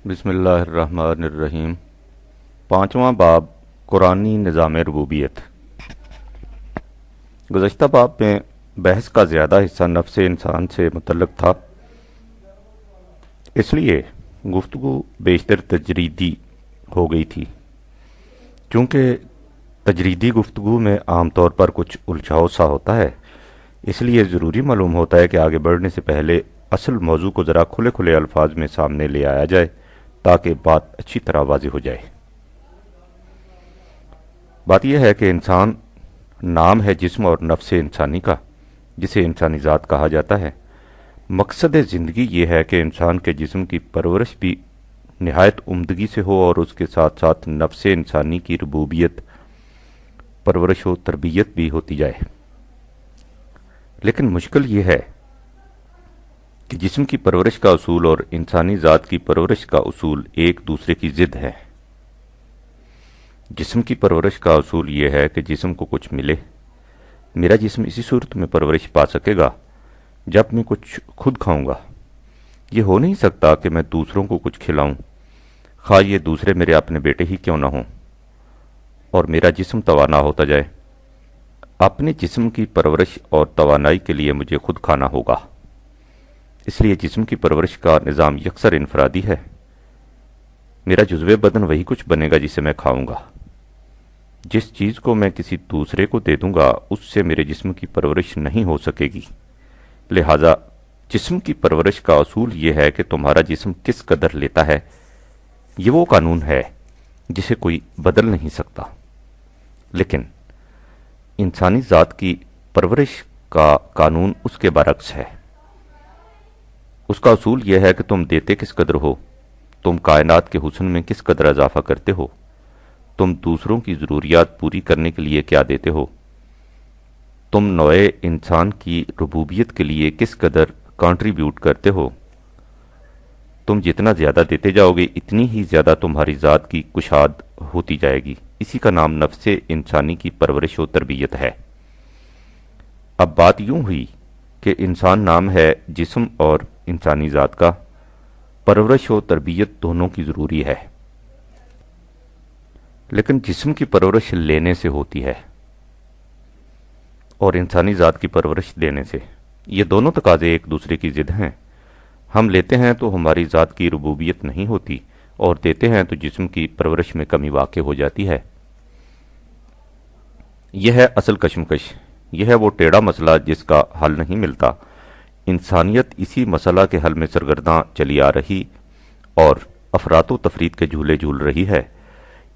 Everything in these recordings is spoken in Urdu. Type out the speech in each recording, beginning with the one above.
بسم اللہ الرحمن الرحیم۔ پانچواں باب قرآنی نظام ربوبیت۔ گزشتہ باب میں بحث کا زیادہ حصہ نفس انسان سے متعلق تھا، اس لیے گفتگو بیشتر تجریدی ہو گئی تھی۔ چونکہ تجریدی گفتگو میں عام طور پر کچھ الجھاؤ سا ہوتا ہے، اس لیے ضروری معلوم ہوتا ہے کہ آگے بڑھنے سے پہلے اصل موضوع کو ذرا کھلے کھلے الفاظ میں سامنے لے آیا جائے تاکہ بات اچھی طرح واضح ہو جائے۔ بات یہ ہے کہ انسان نام ہے جسم اور نفس انسانی کا، جسے انسانی ذات کہا جاتا ہے۔ مقصد زندگی یہ ہے کہ انسان کے جسم کی پرورش بھی نہایت عمدگی سے ہو اور اس کے ساتھ ساتھ نفس انسانی کی ربوبیت، پرورش و تربیت بھی ہوتی جائے۔ لیکن مشکل یہ ہے کہ جسم کی پرورش کا اصول اور انسانی ذات کی پرورش کا اصول ایک دوسرے کی ضد ہے۔ جسم کی پرورش کا اصول یہ ہے کہ جسم کو کچھ ملے۔ میرا جسم اسی صورت میں پرورش پا سکے گا جب میں کچھ خود کھاؤں گا۔ یہ ہو نہیں سکتا کہ میں دوسروں کو کچھ کھلاؤں، خواہ یہ دوسرے میرے اپنے بیٹے ہی کیوں نہ ہوں، اور میرا جسم توانا ہوتا جائے۔ اپنے جسم کی پرورش اور توانائی کے لیے مجھے خود کھانا ہوگا۔ اس لیے جسم کی پرورش کا نظام یکسر انفرادی ہے۔ میرا جزو بدن وہی کچھ بنے گا جسے میں کھاؤں گا۔ جس چیز کو میں کسی دوسرے کو دے دوں گا اس سے میرے جسم کی پرورش نہیں ہو سکے گی۔ لہذا جسم کی پرورش کا اصول یہ ہے کہ تمہارا جسم کس قدر لیتا ہے، یہ وہ قانون ہے جسے کوئی بدل نہیں سکتا۔ لیکن انسانی ذات کی پرورش کا قانون اس کے برعکس ہے۔ اس کا اصول یہ ہے کہ تم دیتے کس قدر ہو، تم کائنات کے حسن میں کس قدر اضافہ کرتے ہو، تم دوسروں کی ضروریات پوری کرنے کے لیے کیا دیتے ہو، تم نوع انسان کی ربوبیت کے لیے کس قدر کنٹریبیوٹ کرتے ہو۔ تم جتنا زیادہ دیتے جاؤ گے اتنی ہی زیادہ تمہاری ذات کی کشاد ہوتی جائے گی۔ اسی کا نام نفس انسانی کی پرورش و تربیت ہے۔ اب بات یوں ہوئی کہ انسان نام ہے جسم اور انسانی ذات کا، پرورش و تربیت دونوں کی ضروری ہے، لیکن جسم کی پرورش لینے سے ہوتی ہے اور انسانی ذات کی پرورش دینے سے۔ یہ دونوں تقاضے ایک دوسرے کی ضد ہیں۔ ہم لیتے ہیں تو ہماری ذات کی ربوبیت نہیں ہوتی، اور دیتے ہیں تو جسم کی پرورش میں کمی واقع ہو جاتی ہے۔ یہ ہے اصل کشمکش، یہ ہے وہ ٹیڑھا مسئلہ جس کا حل نہیں ملتا۔ انسانیت اسی مسئلہ کے حل میں سرگرداں چلی آ رہی اور افراط و تفریط کے جھولے جھول رہی ہے۔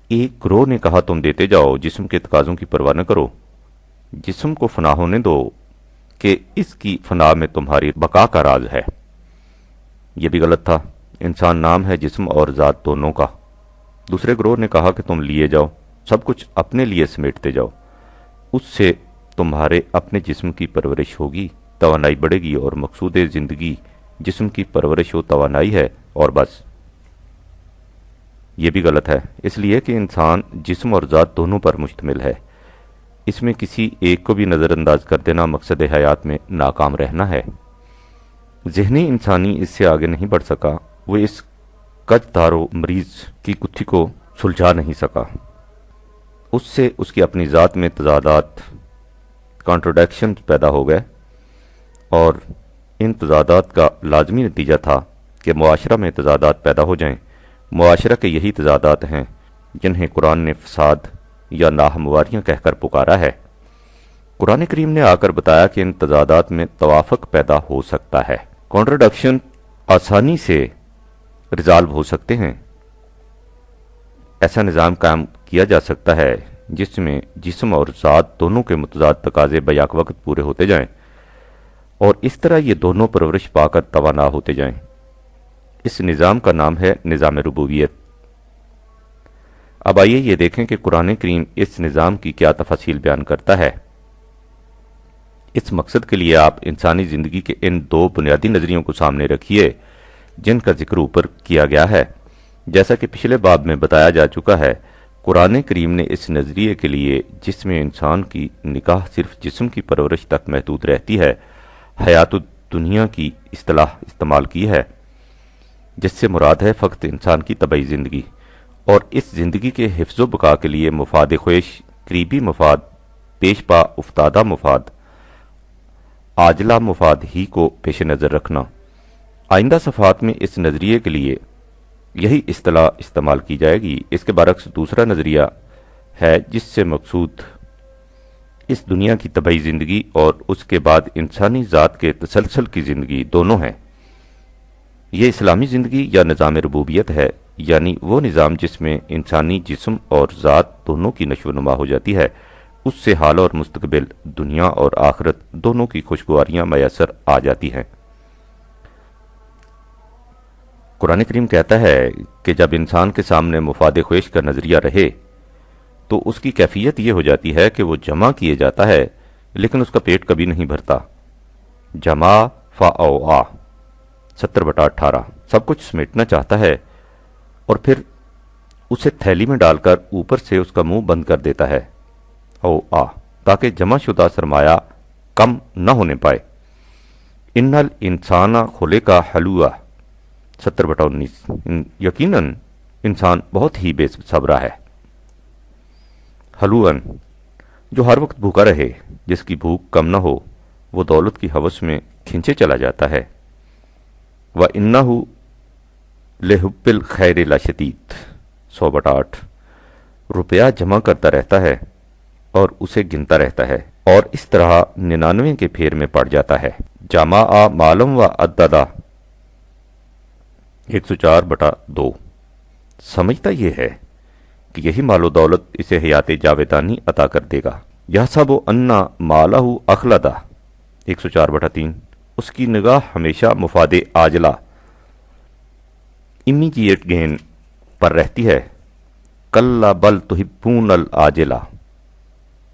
ایک گروہ نے کہا تم دیتے جاؤ، جسم کے تقاضوں کی پرواہ نہ کرو، جسم کو فنا ہونے دو کہ اس کی فنا میں تمہاری بقا کا راز ہے۔ یہ بھی غلط تھا۔ انسان نام ہے جسم اور ذات دونوں کا۔ دوسرے گروہ نے کہا کہ تم لیے جاؤ، سب کچھ اپنے لیے سمیٹتے جاؤ، اس سے تمہارے اپنے جسم کی پرورش ہوگی، توانائی بڑھے گی، اور مقصود زندگی جسم کی پرورش و توانائی ہے، اور بس۔ یہ بھی غلط ہے، اس لیے کہ انسان جسم اور ذات دونوں پر مشتمل ہے۔ اس میں کسی ایک کو بھی نظر انداز کر دینا مقصد حیات میں ناکام رہنا ہے۔ ذہنی انسانی اس سے آگے نہیں بڑھ سکا، وہ اس کج دار و مریض کی گتھی کو سلجھا نہیں سکا۔ اس سے اس کی اپنی ذات میں تضادات، کانٹروڈکشن پیدا ہو گئے، اور ان تضادات کا لازمی نتیجہ تھا کہ معاشرہ میں تضادات پیدا ہو جائیں۔ معاشرہ کے یہی تضادات ہیں جنہیں قرآن نے فساد یا ناہمواریاں کہہ کر پکارا ہے۔ قرآن کریم نے آ کر بتایا کہ ان تضادات میں توافق پیدا ہو سکتا ہے، کانٹروڈکشن آسانی سے ریزالو ہو سکتے ہیں۔ ایسا نظام قائم کیا جا سکتا ہے جس میں جسم اور ذات دونوں کے متضاد تقاضے بیک وقت پورے ہوتے جائیں، اور اس طرح یہ دونوں پرورش پا کر توانا ہوتے جائیں۔ اس نظام کا نام ہے نظام ربوبیت۔ اب آئیے یہ دیکھیں کہ قرآن کریم اس نظام کی کیا تفاصیل بیان کرتا ہے۔ اس مقصد کے لیے آپ انسانی زندگی کے ان دو بنیادی نظریوں کو سامنے رکھیے جن کا ذکر اوپر کیا گیا ہے۔ جیسا کہ پچھلے باب میں بتایا جا چکا ہے، قرآن کریم نے اس نظریے کے لیے جس میں انسان کی نگاہ صرف جسم کی پرورش تک محدود رہتی ہے، حیات الدنیا کی اصطلاح استعمال کی ہے۔ جس سے مراد ہے فقط انسان کی طبعی زندگی، اور اس زندگی کے حفظ و بقا کے لیے مفاد خواہش، قریبی مفاد، پیش پا افتادہ مفاد، عاجلہ مفاد ہی کو پیش نظر رکھنا۔ آئندہ صفحات میں اس نظریے کے لیے یہی اصطلاح استعمال کی جائے گی۔ اس کے برعکس دوسرا نظریہ ہے جس سے مقصود اس دنیا کی طبعی زندگی اور اس کے بعد انسانی ذات کے تسلسل کی زندگی دونوں ہیں۔ یہ اسلامی زندگی یا نظام ربوبیت ہے، یعنی وہ نظام جس میں انسانی جسم اور ذات دونوں کی نشو و نما ہو جاتی ہے، اس سے حال اور مستقبل، دنیا اور آخرت دونوں کی خوشگواریاں میسر آ جاتی ہیں۔ قرآن کریم کہتا ہے کہ جب انسان کے سامنے مفاد خواہش کا نظریہ رہے تو اس کی کیفیت یہ ہو جاتی ہے کہ وہ جمع کیے جاتا ہے لیکن اس کا پیٹ کبھی نہیں بھرتا۔ جمع فاؤا 70/18 سب کچھ سمیٹنا چاہتا ہے اور پھر اسے تھیلی میں ڈال کر اوپر سے اس کا منہ بند کر دیتا ہے تاکہ جمع شدہ سرمایہ کم نہ ہونے پائے۔ ان الانسان خلق حلوعا 70/19 یقیناً انسان بہت ہی بے صبرا ہے۔ حلوعن جو ہر وقت بھوکا رہے، جس کی بھوک کم نہ ہو، وہ دولت کی ہوس میں کھنچے چلا جاتا ہے۔ وَإِنَّهُ لِحُبِّ الْخَيْرِ لَشَدِيدٌ 100/8 روپیہ جمع کرتا رہتا ہے اور اسے گنتا رہتا ہے اور اس طرح 99 کے پھیر میں پڑ جاتا ہے۔ جمع مالم و عددہ 104/2 سمجھتا یہ ہے کہ یہی مال و دولت اسے حیات جاویدانی عطا کر دے گا۔ یحسب ان مالہ اخلدہ 104/3 اس کی نگاہ ہمیشہ مفاد عاجلہ امیجیٹ گین پر رہتی ہے۔ کلا بل تحبون العاجلہ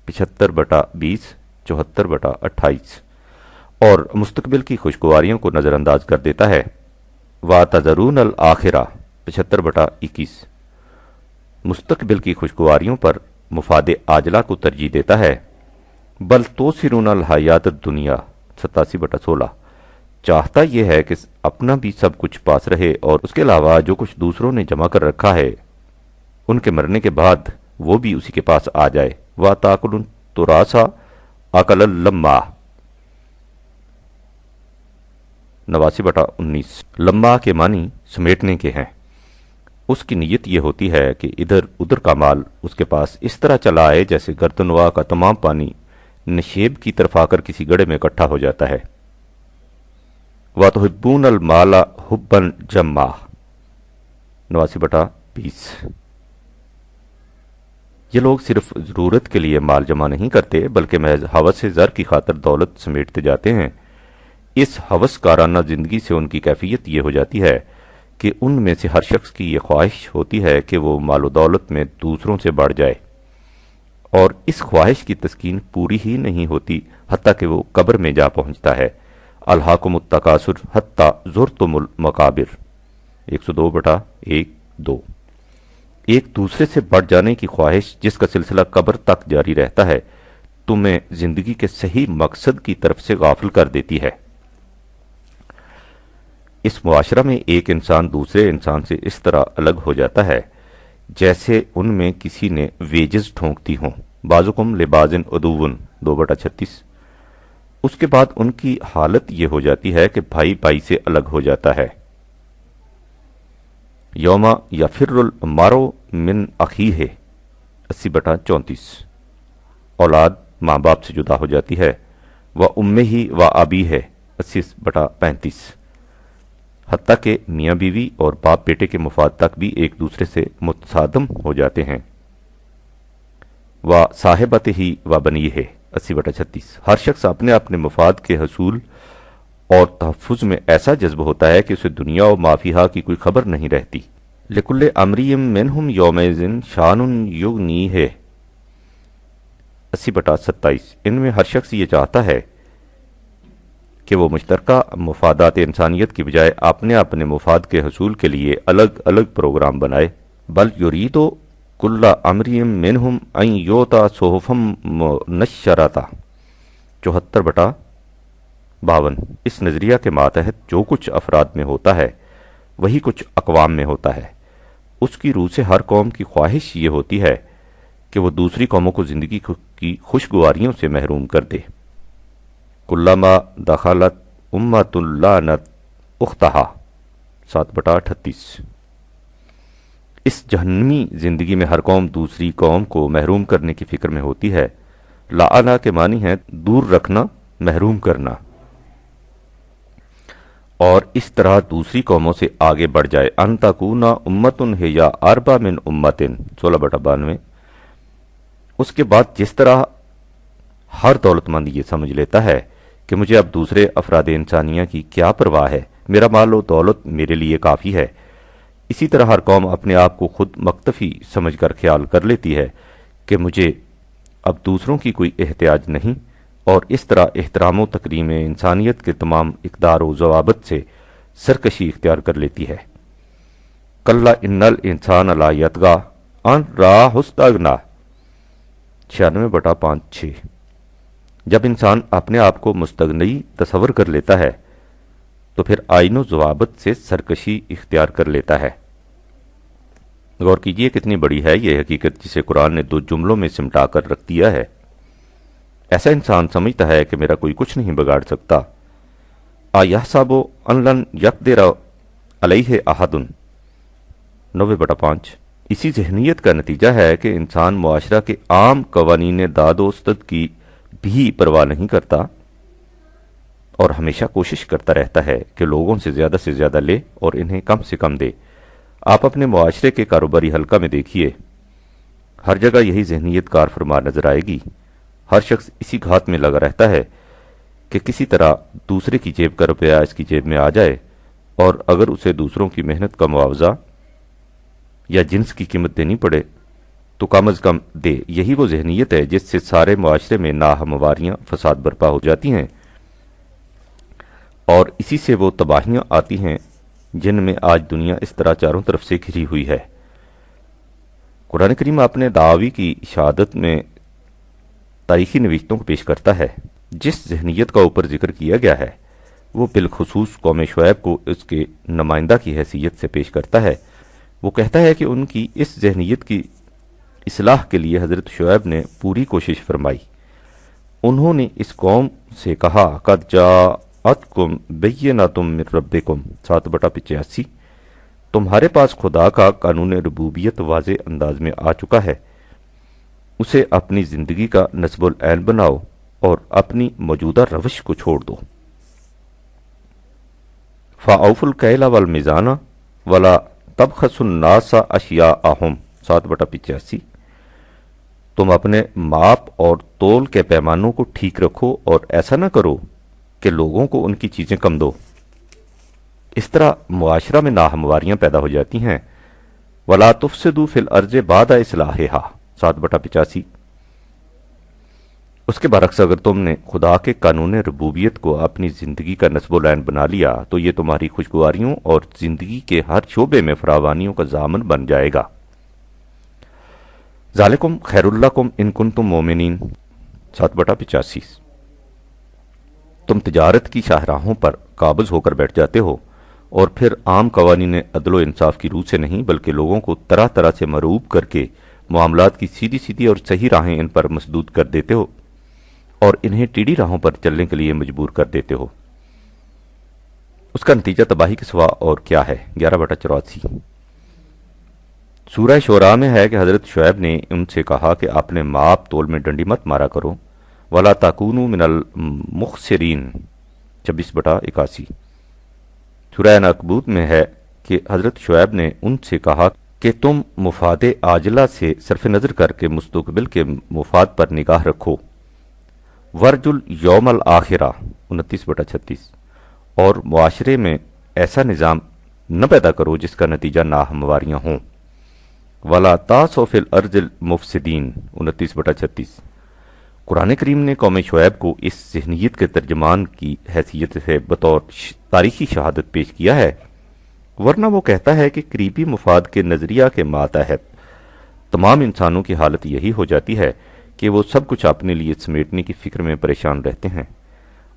75/20 74/28 اور مستقبل کی خوشگواریوں کو نظر انداز کر دیتا ہے۔ وَتَذَرُونَ الْآخِرَةَ 75/21 مستقبل کی خوشگواریوں پر مفاد عاجلہ کو ترجیح دیتا ہے۔ بل توثرون الحیات الدنیا 87/16 چاہتا یہ ہے کہ اپنا بھی سب کچھ پاس رہے اور اس کے علاوہ جو کچھ دوسروں نے جمع کر رکھا ہے ان کے مرنے کے بعد وہ بھی اسی کے پاس آ جائے۔ وَتَأْكُلُونَ التُّرَاثَ أَكْلًا لَمًّا 89/19 لمّا کے معنی سمیٹنے کے ہیں۔ اس کی نیت یہ ہوتی ہے کہ ادھر ادھر کا مال اس کے پاس اس طرح چلا آئے جیسے گردنوا کا تمام پانی نشیب کی طرف آ کر کسی گڑھے میں اکٹھا ہو جاتا ہے۔ وَتُحِبُّونَ الْمَالَ حُبًّا جَمًّا 89/20 یہ لوگ صرف ضرورت کے لیے مال جمع نہیں کرتے بلکہ محض ہوس زر کی خاطر دولت سمیٹتے جاتے ہیں۔ اس ہوس کارانہ زندگی سے ان کی کیفیت یہ ہو جاتی ہے کہ ان میں سے ہر شخص کی یہ خواہش ہوتی ہے کہ وہ مال و دولت میں دوسروں سے بڑھ جائے، اور اس خواہش کی تسکین پوری ہی نہیں ہوتی حتیٰ کہ وہ قبر میں جا پہنچتا ہے۔ الہاکم التکاثر حتی زرتم المقابر 102/1-2 ایک دوسرے سے بڑھ جانے کی خواہش جس کا سلسلہ قبر تک جاری رہتا ہے تمہیں زندگی کے صحیح مقصد کی طرف سے غافل کر دیتی ہے۔ اس معاشرہ میں ایک انسان دوسرے انسان سے اس طرح الگ ہو جاتا ہے جیسے ان میں کسی نے ویجز ٹھونک دی ہوں۔ بعضکم لبعض عدو 2/36 اس کے بعد ان کی حالت یہ ہو جاتی ہے کہ بھائی بھائی سے الگ ہو جاتا ہے۔ یوم یفر المرء من اخیہ 80/34 اولاد ماں باپ سے جدا ہو جاتی ہے۔ وَأُمِّهِ وَأَبِيهِ 80/35 حتیٰ کہ میاں بیوی اور باپ بیٹے کے مفاد تک بھی ایک دوسرے سے متصادم ہو جاتے ہیں۔ وَصَاحِبَتِهِ وَبَنِيهِ 80/36 ہر شخص اپنے اپنے مفاد کے حصول اور تحفظ میں ایسا جذب ہوتا ہے کہ اسے دنیا و ما فیہا کی کوئی خبر نہیں رہتی۔ لِكُلِّ أَمْرٍ مِّنْهُمْ يَوْمَئِذٍ شَأْنٌ يُغْنِيهِ 80/27 ان میں ہر شخص یہ چاہتا ہے کہ وہ مشترکہ مفادات انسانیت کی بجائے اپنے اپنے مفاد کے حصول کے لیے الگ الگ پروگرام بنائے۔ بل یرید کل امر منہم ان یؤتی صحفا منشرۃ 74/52 اس نظریہ کے ماتحت جو کچھ افراد میں ہوتا ہے وہی کچھ اقوام میں ہوتا ہے۔ اس کی روح سے ہر قوم کی خواہش یہ ہوتی ہے کہ وہ دوسری قوموں کو زندگی کی خوشگواریوں سے محروم کر دے۔ کلما دخلت امت لعنت اختہا 7/38۔ اس جہنمی زندگی میں ہر قوم دوسری قوم کو محروم کرنے کی فکر میں ہوتی ہے۔ لعنا کے معنی ہے دور رکھنا، محروم کرنا، اور اس طرح دوسری قوموں سے آگے بڑھ جائے۔ ان تکونا امتن ہے یا اربع من امتن 16/92۔ اس کے بعد جس طرح ہر دولت مند یہ سمجھ لیتا ہے کہ مجھے اب دوسرے افراد انسانیہ کی کیا پرواہ ہے، میرا مال و دولت میرے لیے کافی ہے، اسی طرح ہر قوم اپنے آپ کو خود مکتفی سمجھ کر خیال کر لیتی ہے کہ مجھے اب دوسروں کی کوئی احتیاج نہیں، اور اس طرح احترام و تکریم انسانیت کے تمام اقدار و ضوابط سے سرکشی اختیار کر لیتی ہے۔ کلا ان الانسان لا یطغی ان رآہ استغنی 96/5-6۔ جب انسان اپنے آپ کو مستغنی تصور کر لیتا ہے تو پھر آئین و ضوابط سے سرکشی اختیار کر لیتا ہے۔ غور کیجئے کتنی بڑی ہے یہ حقیقت جسے قرآن نے 2 جملوں میں سمٹا کر رکھ دیا ہے۔ ایسا انسان سمجھتا ہے کہ میرا کوئی کچھ نہیں بگاڑ سکتا۔ ایحسب ان لن یقدر علیہ احد 90/5۔ اسی ذہنیت کا نتیجہ ہے کہ انسان معاشرہ کے عام قوانین داد و ستد کی بھی پرواہ نہیں کرتا اور ہمیشہ کوشش کرتا رہتا ہے کہ لوگوں سے زیادہ لے اور انہیں کم سے کم دے۔ آپ اپنے معاشرے کے کاروباری حلقہ میں دیکھیے، ہر جگہ یہی ذہنیت کار فرما نظر آئے گی۔ ہر شخص اسی گھات میں لگا رہتا ہے کہ کسی طرح دوسرے کی جیب کا روپیہ اس کی جیب میں آ جائے، اور اگر اسے دوسروں کی محنت کا معاوضہ یا جنس کی قیمت دینی پڑے تو کم از کم دے۔ یہی وہ ذہنیت ہے جس سے سارے معاشرے میں ناہمواریاں، فساد برپا ہو جاتی ہیں، اور اسی سے وہ تباہیاں آتی ہیں جن میں آج دنیا اس طرح چاروں طرف سے گھری ہوئی ہے۔ قرآن کریم اپنے دعوی کی شہادت میں تاریخی نوشتوں کو پیش کرتا ہے۔ جس ذہنیت کا اوپر ذکر کیا گیا ہے وہ بالخصوص قوم شعیب کو اس کے نمائندہ کی حیثیت سے پیش کرتا ہے۔ وہ کہتا ہے کہ ان کی اس ذہنیت کی اصلاح کے لیے حضرت شعیب نے پوری کوشش فرمائی۔ انہوں نے اس قوم سے کہا قد جاءتکم بینۃ من ربکم 7/85۔ تمہارے پاس خدا کا قانون ربوبیت واضح انداز میں آ چکا ہے، اسے اپنی زندگی کا نصب العین بناؤ اور اپنی موجودہ روش کو چھوڑ دو۔ فَأَوْفُوا الْكَيْلَ وَالْمِيزَانَ وَلَا تَبْخَسُوا النَّاسَ أَشْيَاءَهُمْ 7/85۔ تم اپنے ماپ اور تول کے پیمانوں کو ٹھیک رکھو اور ایسا نہ کرو کہ لوگوں کو ان کی چیزیں کم دو۔ اس طرح معاشرہ میں ناہمواریاں پیدا ہو جاتی ہیں۔ وَلَا تُفْسِدُوا فِي الْأَرْضِ بَعْدَ إِصْلَاحِهَا 7/85۔ اس کے برعکس اگر تم نے خدا کے قانون ربوبیت کو اپنی زندگی کا نصب العین بنا لیا تو یہ تمہاری خوشگواریوں اور زندگی کے ہر شعبے میں فراوانیوں کا ضامن بن جائے گا۔ ذالکم خیر لکم ان کنتم مومنین 7/85۔ تم تجارت کی شاہراہوں پر قابض ہو کر بیٹھ جاتے ہو اور پھر عام قوانین عدل و انصاف کی روح سے نہیں بلکہ لوگوں کو طرح طرح سے مرعوب کر کے معاملات کی سیدھی اور صحیح راہیں ان پر مسدود کر دیتے ہو اور انہیں ٹیڑھی راہوں پر چلنے کے لیے مجبور کر دیتے ہو۔ اس کا نتیجہ تباہی کے سوا اور کیا ہے؟ 11/84۔ سورہ شعراء میں ہے کہ حضرت شعیب نے ان سے کہا کہ اپنے ماپ تول میں ڈنڈی مت مارا کرو، وَلَا تَكُونُوا مِنَ الْمُخْسِرِينَ 26/81۔ سورہ عنکبوت میں ہے کہ حضرت شعیب نے ان سے کہا کہ تم مفاد عاجلہ سے صرف نظر کر کے مستقبل کے مفاد پر نگاہ رکھو۔ ورج الیوم الآخرہ 29/36۔ اور معاشرے میں ایسا نظام نہ پیدا کرو جس کا نتیجہ ناہمواریاں ہوں۔ وَلَا تَعْثَوْا فِي الْأَرْضِ الْمُفْسِدِينَ 29/36۔ قرآن کریم نے قوم شعیب کو اس ذہنیت کے ترجمان کی حیثیت سے بطور تاریخی شہادت پیش کیا ہے، ورنہ وہ کہتا ہے کہ قریبی مفاد کے نظریہ کے ماتحت تمام انسانوں کی حالت یہی ہو جاتی ہے کہ وہ سب کچھ اپنے لیے سمیٹنے کی فکر میں پریشان رہتے ہیں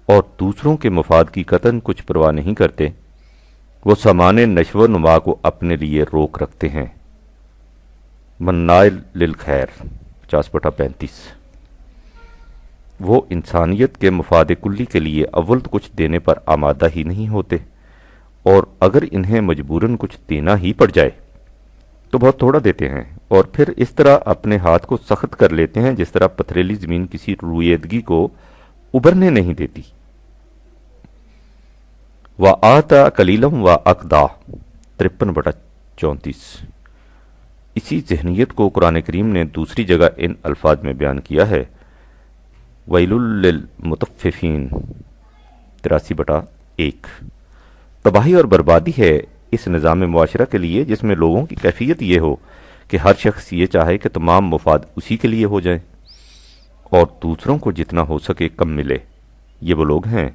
اور دوسروں کے مفاد کی قطعاً کچھ پرواہ نہیں کرتے۔ وہ سامان نشو و نما کو اپنے لیے روک رکھتے ہیں۔ منائل للخیر 50/35۔ وہ انسانیت کے مفاد کلی کے لیے اول تو کچھ دینے پر آمادہ ہی نہیں ہوتے، اور اگر انہیں مجبوراً کچھ دینا ہی پڑ جائے تو بہت تھوڑا دیتے ہیں، اور پھر اس طرح اپنے ہاتھ کو سخت کر لیتے ہیں جس طرح پتھریلی زمین کسی رویدگی کو ابھرنے نہیں دیتی۔ وَآتَى قَلِيلًا وَأَقْدَى 53/34۔ اسی ذہنیت کو قرآن کریم نے دوسری جگہ ان الفاظ میں بیان کیا ہے، وَيْلٌ لِّلْمُطَفِّفِينَ 83/1۔ تباہی اور بربادی ہے اس نظام معاشرہ کے لیے جس میں لوگوں کی کیفیت یہ ہو کہ ہر شخص یہ چاہے کہ تمام مفاد اسی کے لیے ہو جائیں اور دوسروں کو جتنا ہو سکے کم ملے۔ یہ وہ لوگ ہیں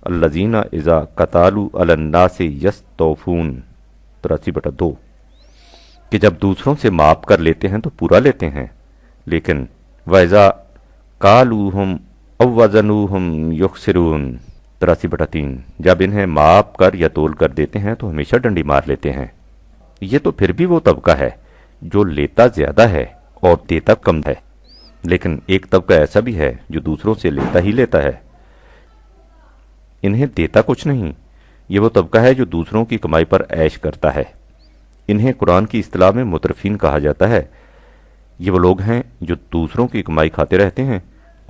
الذین اذا قتالوا علی الناس یستوفون 83/2، کہ جب دوسروں سے ماپ کر لیتے ہیں تو پورا لیتے ہیں، لیکن وَإِذَا قَالُوهُمْ أَوْ وَزَنُوهُمْ يُخْسِرُونَ 83/3، جب انہیں ماپ کر یا تول کر دیتے ہیں تو ہمیشہ ڈنڈی مار لیتے ہیں۔ یہ تو پھر بھی وہ طبقہ ہے جو لیتا زیادہ ہے اور دیتا کم ہے، لیکن ایک طبقہ ایسا بھی ہے جو دوسروں سے لیتا ہی لیتا ہے، انہیں دیتا کچھ نہیں۔ یہ وہ طبقہ ہے جو دوسروں کی کمائی پر عیش کرتا ہے، انہیں قرآن کی اصطلاح میں مترفین کہا جاتا ہے۔ یہ وہ لوگ ہیں جو دوسروں کی کمائی کھاتے رہتے ہیں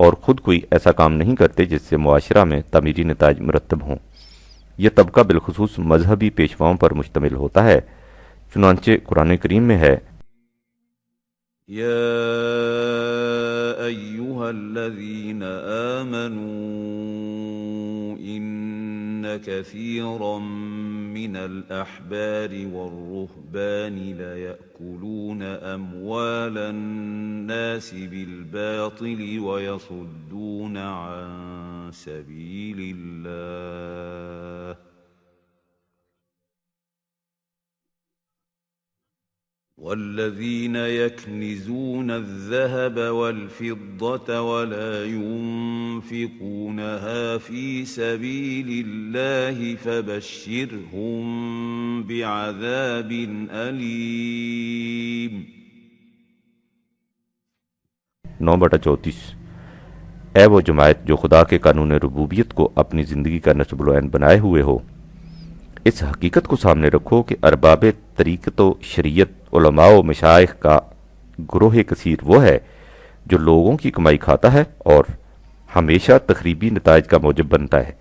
اور خود کوئی ایسا کام نہیں کرتے جس سے معاشرہ میں تعمیری نتائج مرتب ہوں۔ یہ طبقہ بالخصوص مذہبی پیشواؤں پر مشتمل ہوتا ہے، چنانچہ قرآن کریم میں ہے، يا أيها الذين آمنوا إن كثيرا من الأحبار والرهبان ليأكلون أموال الناس بالباطل ويصدون عن سبيل الله والذين يكنزون الذهب والفضة ولا ينفقونها في سبيل الله فبشرهم بعذاب أليم 9/34۔ اے وہ جماعت جو خدا کے قانون ربوبیت کو اپنی زندگی کا نصب العین بنائے ہوئے ہو، اس حقیقت کو سامنے رکھو کہ ارباب طریقت و شریعت، علماء و مشائخ کا گروہ کثیر وہ ہے جو لوگوں کی کمائی کھاتا ہے اور ہمیشہ تخریبی نتائج کا موجب بنتا ہے،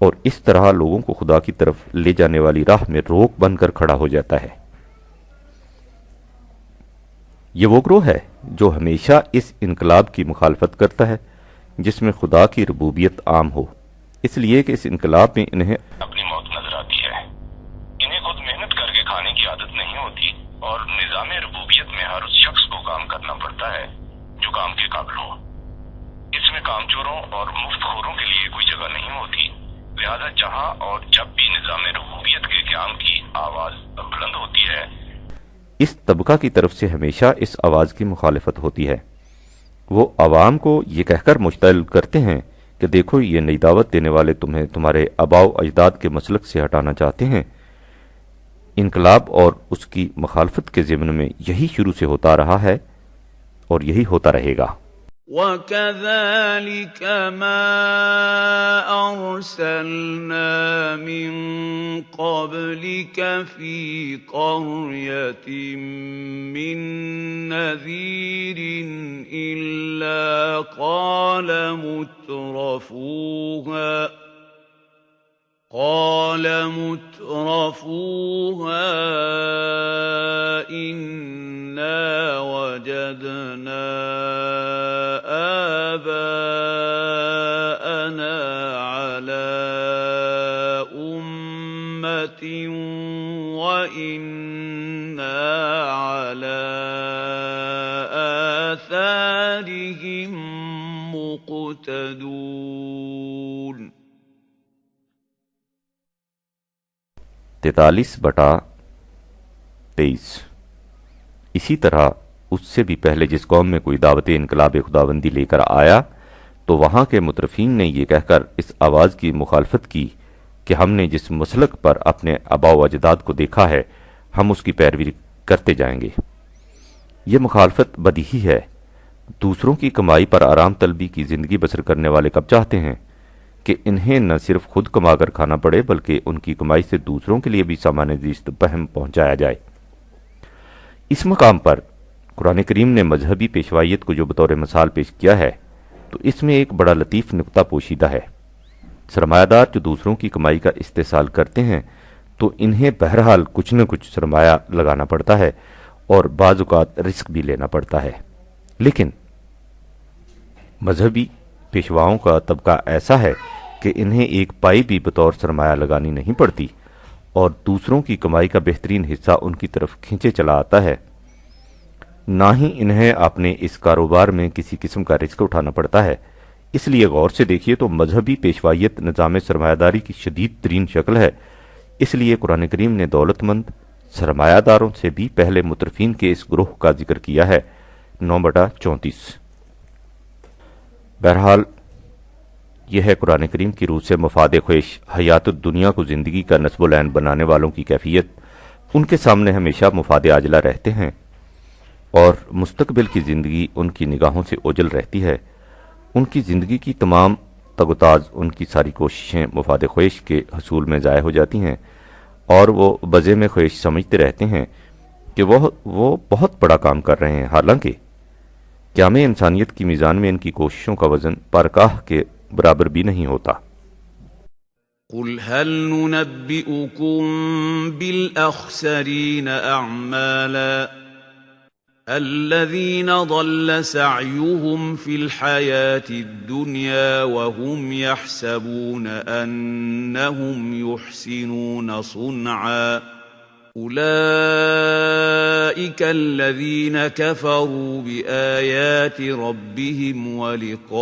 اور اس طرح لوگوں کو خدا کی طرف لے جانے والی راہ میں روک بن کر کھڑا ہو جاتا ہے۔ یہ وہ گروہ ہے جو ہمیشہ اس انقلاب کی مخالفت کرتا ہے جس میں خدا کی ربوبیت عام ہو، اس لیے کہ اس انقلاب میں انہیں اپنی موت نظر آتی ہے، انہیں خود محنت کر کے کھانے کی عادت نہیں ہوتی، اور نظام ربوبیت میں ہر اس شخص کو کام کرنا پڑتا ہے جو کام کے قابل ہو۔ اس میں کام چوروں اور مفت خوروں کے لیے کوئی جگہ نہیں ہوتی، لہذا جہاں اور جب بھی نظام ربوبیت کے قیام کی آواز بلند ہوتی ہے، اس طبقہ کی طرف سے ہمیشہ اس آواز کی مخالفت ہوتی ہے۔ وہ عوام کو یہ کہہ کر مشتعل کرتے ہیں کہ دیکھو یہ نئی دعوت دینے والے تمہیں تمہارے آباء و اجداد کے مسلک سے ہٹانا چاہتے ہیں۔ انقلاب اور اس کی مخالفت کے ضمن میں یہی شروع سے ہوتا رہا ہے اور یہی ہوتا رہے گا۔ وَكَذَلِكَ مَا أَرْسَلْنَا مِن قَبْلِكَ فِي قَرْيَةٍ مِّن نَّذِيرٍ إِلَّا قَالَ مُتْرَفُوهَا إِنَّا وَجَدْنَا آبَاءَنَا عَلَىٰ أُمَّةٍ وَإِنَّا عَلَىٰ آثَارِهِم مُقْتَدُونَ 43/23۔ اسی طرح اس سے بھی پہلے جس قوم میں کوئی دعوت انقلاب خداوندی لے کر آیا تو وہاں کے مترفین نے یہ کہہ کر اس آواز کی مخالفت کی کہ ہم نے جس مسلک پر اپنے آباء و اجداد کو دیکھا ہے ہم اس کی پیروی کرتے جائیں گے۔ یہ مخالفت بدیہی ہے۔ دوسروں کی کمائی پر آرام طلبی کی زندگی بسر کرنے والے کب چاہتے ہیں کہ انہیں نہ صرف خود کما کر کھانا پڑے بلکہ ان کی کمائی سے دوسروں کے لیے بھی سامان زیست بہم پہنچایا جائے۔ اس مقام پر قرآن کریم نے مذہبی پیشوائیت کو جو بطور مثال پیش کیا ہے تو اس میں ایک بڑا لطیف نکتہ پوشیدہ ہے۔ سرمایہ دار جو دوسروں کی کمائی کا استحصال کرتے ہیں تو انہیں بہرحال کچھ نہ کچھ سرمایہ لگانا پڑتا ہے اور بعض اوقات رسک بھی لینا پڑتا ہے، لیکن مذہبی پیشواؤں کا طبقہ ایسا ہے کہ انہیں ایک پائی بھی بطور سرمایہ لگانی نہیں پڑتی اور دوسروں کی کمائی کا بہترین حصہ ان کی طرف کھینچے چلا آتا ہے، نہ ہی انہیں اپنے اس کاروبار میں کسی قسم کا رسک اٹھانا پڑتا ہے۔ اس لیے غور سے دیکھیے تو مذہبی پیشوائیت نظام سرمایہ داری کی شدید ترین شکل ہے۔ اس لیے قرآن کریم نے دولت مند سرمایہ داروں سے بھی پہلے مترفین کے اس گروہ کا ذکر کیا ہے، 9/34۔ بہرحال یہ ہے قرآن کریم کی روح سے مفاد خواہش حیات الدنیا کو زندگی کا نصب العین بنانے والوں کی کیفیت۔ ان کے سامنے ہمیشہ مفاد عاجلہ رہتے ہیں اور مستقبل کی زندگی ان کی نگاہوں سے اوجل رہتی ہے۔ ان کی زندگی کی تمام تگ و تاز، ان کی ساری کوششیں مفاد خواہش کے حصول میں ضائع ہو جاتی ہیں اور وہ بزے میں خواہش سمجھتے رہتے ہیں کہ وہ بہت بڑا کام کر رہے ہیں، حالانکہ قیام انسانیت کی میزان میں ان کی کوششوں کا وزن پرکاہ کے برابر بھی نہیں ہوتا۔ قل هل ننبئكم بالأخسرين أعمالا الذين ضل سعيهم في الحياة الدنيا وهم يحسبون أنهم يحسنون صنعا أولئك الذين كفروا بآيات ربهم ولقائه